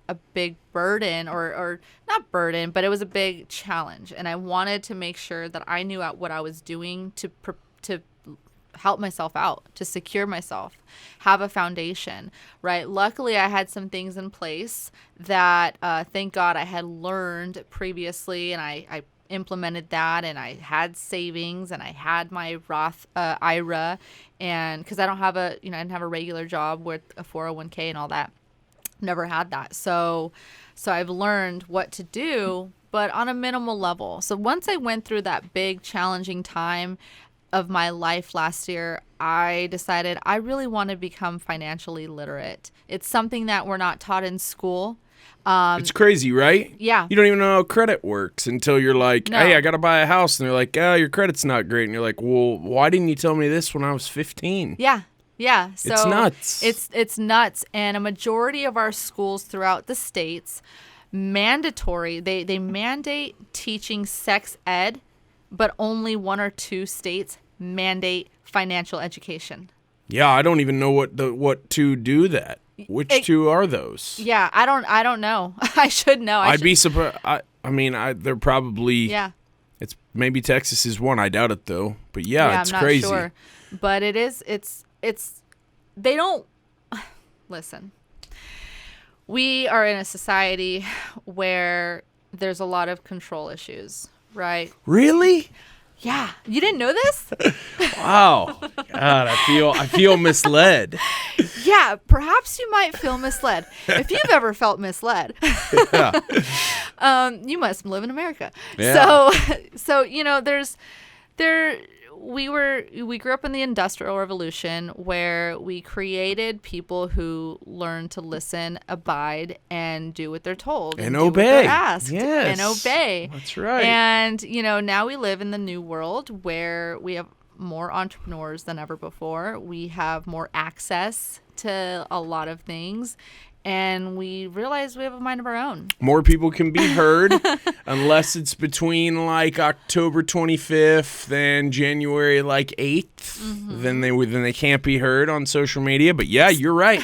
burden, or not burden, but it was a big challenge. And I wanted to make sure that I knew what I was doing to help myself out, to secure myself, have a foundation, right? Luckily, I had some things in place that, thank God, I had learned previously, and I implemented that, and I had savings, and I had my Roth IRA, and because I didn't have a regular job with a 401k and all that. Never had that. So I've learned what to do, but on a minimal level. So once I went through that big challenging time of my life last year, I decided I really want to become financially literate. It's something that we're not taught in school. It's crazy, right? Yeah. You don't even know how credit works until you're like, hey, I got to buy a house. And they're like, your credit's not great. And you're like, well, why didn't you tell me this when I was 15? Yeah. Yeah. So it's nuts. It's nuts. And a majority of our schools throughout the states, mandatory, they mandate teaching sex ed, but only 1 or 2 states mandate financial education. Yeah, I don't even know what to do that. Which 2 are those? Yeah, I don't know. I should know. I'd be surprised. They're probably. Yeah. It's maybe Texas is one. I doubt it though. But yeah, it's I'm not crazy. Sure. But it is. It's. They don't listen. We are in a society where there's a lot of control issues, right? Really? Yeah. You didn't know this? Wow. God, I feel misled. Yeah, perhaps you might feel misled. If you've ever felt misled, you must live in America. Yeah. So we grew up in the Industrial Revolution, where we created people who learn to listen, abide, and do what they're told. And do obey. What they're asked. Yes. And obey. That's right. And, now we live in the new world where we have more entrepreneurs than ever before. We have more access to a lot of things. And we realize we have a mind of our own. More people can be heard unless it's between like October 25th and January 8th. Mm-hmm. Then they can't be heard on social media. But yeah, you're right.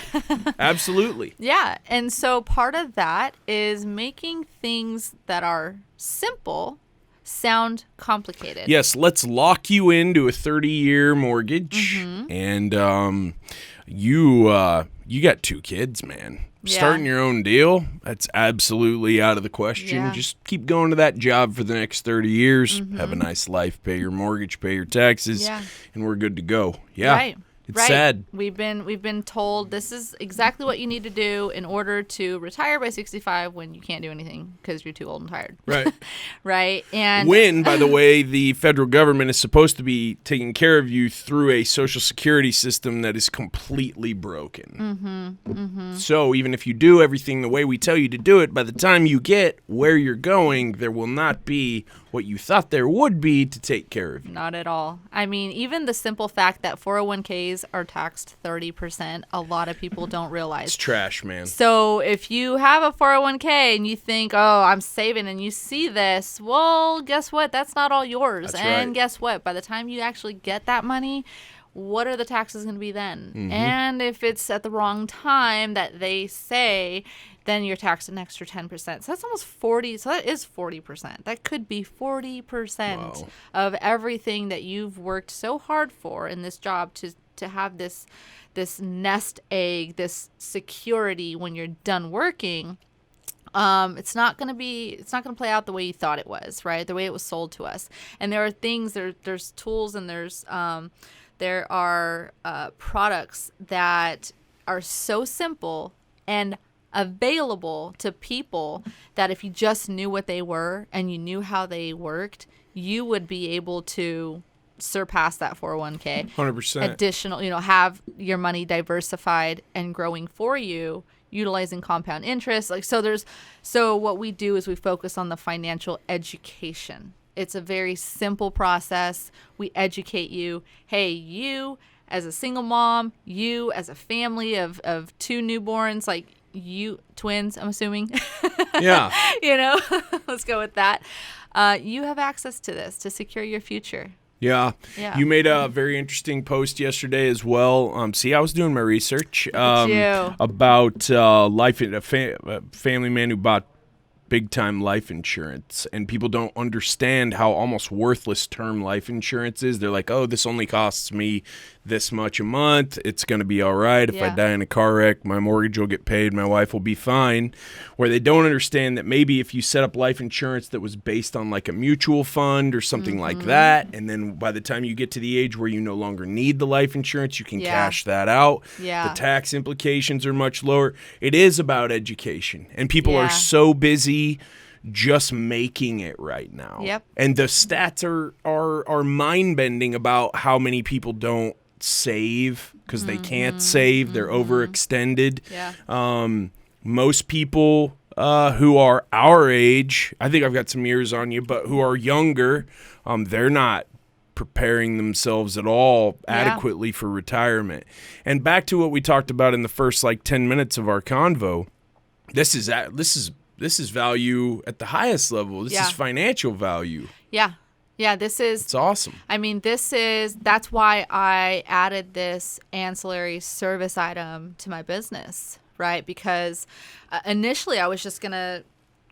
Absolutely. Yeah. And so part of that is making things that are simple sound complicated. Yes, let's lock you into a 30-year mortgage. Mm-hmm. And you got 2 kids, man. Yeah. Starting your own deal, that's absolutely out of the question. Yeah. Just keep going to that job for the next 30 years. Mm-hmm. Have a nice life, pay your mortgage, pay your taxes, and we're good to go. Yeah. Right. It's sad. We've been told this is exactly what you need to do in order to retire by 65 when you can't do anything because you're too old and tired. Right. Right. And when, by the way, the federal government is supposed to be taking care of you through a Social Security system that is completely broken. Mm-hmm. Mm-hmm. So even if you do everything the way we tell you to do it, by the time you get where you're going, there will not be what you thought there would be to take care of you. Not at all. I mean, even the simple fact that 401ks are taxed 30%, a lot of people don't realize. It's trash, man. So if you have a 401k and you think, oh, I'm saving, and you see this, well, guess what? That's not all yours. That's and right. Guess what? By the time you actually get that money, what are the taxes going to be then? Mm-hmm. And if it's at the wrong time that they say, then you're taxed an extra 10%. So that's almost 40. So that is 40%. That could be 40% of everything that you've worked so hard for in this job to have this nest egg, this security when you're done working. It's not going to play out the way you thought it was, right? The way it was sold to us. And there are things, there's tools, and there are products that are so simple and available to people that if you just knew what they were and you knew how they worked, you would be able to surpass that 401k. 100%. Additional, have your money diversified and growing for you, utilizing compound interest. So what we do is we focus on the financial education. It's a very simple process. We educate you. Hey, you as a single mom, you as a family of 2 newborns, like you twins, I'm assuming. Yeah. Let's go with that. You have access to this to secure your future. Yeah. You made a very interesting post yesterday as well. I was doing my research about a family man who bought big-time life insurance, and people don't understand how almost worthless term life insurance is. They're like, oh, this only costs me this much a month. It's going to be all right. If I die in a car wreck, my mortgage will get paid. My wife will be fine. Where they don't understand that maybe if you set up life insurance that was based on like a mutual fund or something like that, and then by the time you get to the age where you no longer need the life insurance, you can cash that out. The tax implications are much lower. It is about education, and people are so busy just making it right now. And the stats are mind-bending about how many people don't save because they can't save. They're overextended. Most people who are our age, I think I've got some years on you, but who are younger, they're not preparing themselves at all adequately for retirement. And back to what we talked about in the first 10 minutes of our convo, this is value at the highest level. This is financial value. It's awesome. I mean, that's why I added this ancillary service item to my business, right? Because initially I was just going to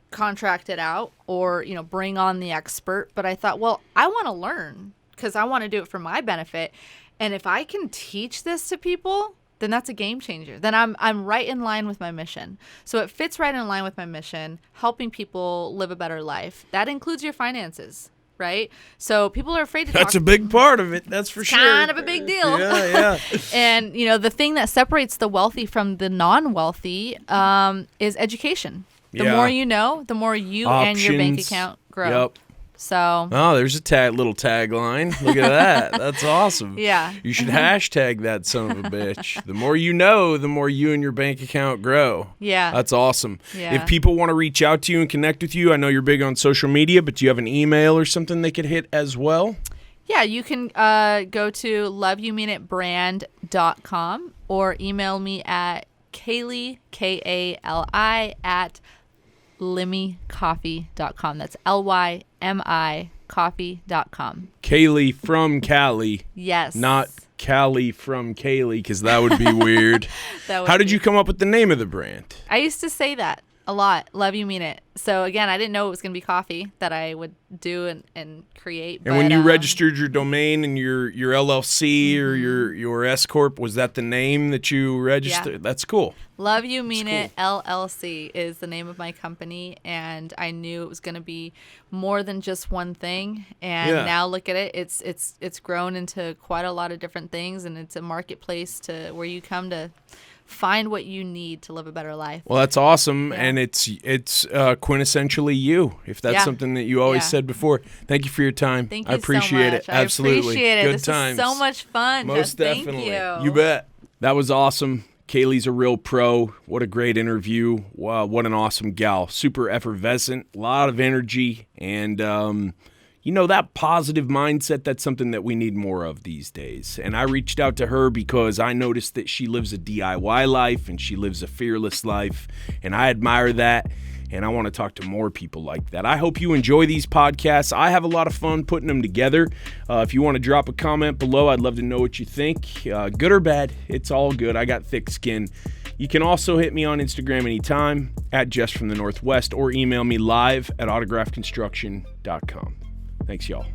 contract it out or, bring on the expert. But I thought, well, I want to learn because I want to do it for my benefit. And if I can teach this to people, then that's a game changer. Then I'm right in line with my mission. So it fits right in line with my mission, helping people live a better life. That includes your finances. Right? So people are afraid to talk. That's a big part of it. That's for sure. Kind of a big deal. Yeah. And, the thing that separates the wealthy from the non-wealthy is education. The more you know, the more you and your bank account grow. So. Oh, there's a little tagline. Look at that. That's awesome. You should hashtag that son of a bitch. The more you know, the more you and your bank account grow. That's awesome. If people want to reach out to you and connect with you, I know you're big on social media, but do you have an email or something they could hit as well? Yeah, you can go to loveyoumeanitbrand.com or email me at Kaylee, Kali, at LymmyCoffee.com. That's LYMI coffee.com. Kaylee from Cali. Yes. Not Cali from Kaylee, because that would be weird. How did you come up with the name of the brand? I used to say that a lot. Love you mean it. So again, I didn't know it was going to be coffee that I would do and create. And when you registered your domain and your LLC or your S Corp, was that the name that you registered? That's cool. Love You Mean It LLC is the name of my company, and I knew it was going to be more than just one thing. And now look at it. It's grown into quite a lot of different things, and it's a marketplace to where you come to find what you need to live a better life. Well, that's awesome, and it's quintessentially you, if that's something that you always said before. Thank you for your time. Thank you I appreciate so much. it. Absolutely. I appreciate it. Good times. Is so much fun. Most definitely. Thank You bet. That was awesome. Kaylee's a real pro. What a great interview. Wow, what an awesome gal. Super effervescent, a lot of energy, and that positive mindset, that's something that we need more of these days. And I reached out to her because I noticed that she lives a DIY life and she lives a fearless life, and I admire that. And I want to talk to more people like that. I hope you enjoy these podcasts. I have a lot of fun putting them together. If you want to drop a comment below, I'd love to know what you think. Good or bad, it's all good. I got thick skin. You can also hit me on Instagram anytime at Jess from the Northwest, or email me live at autographconstruction.com. Thanks, y'all.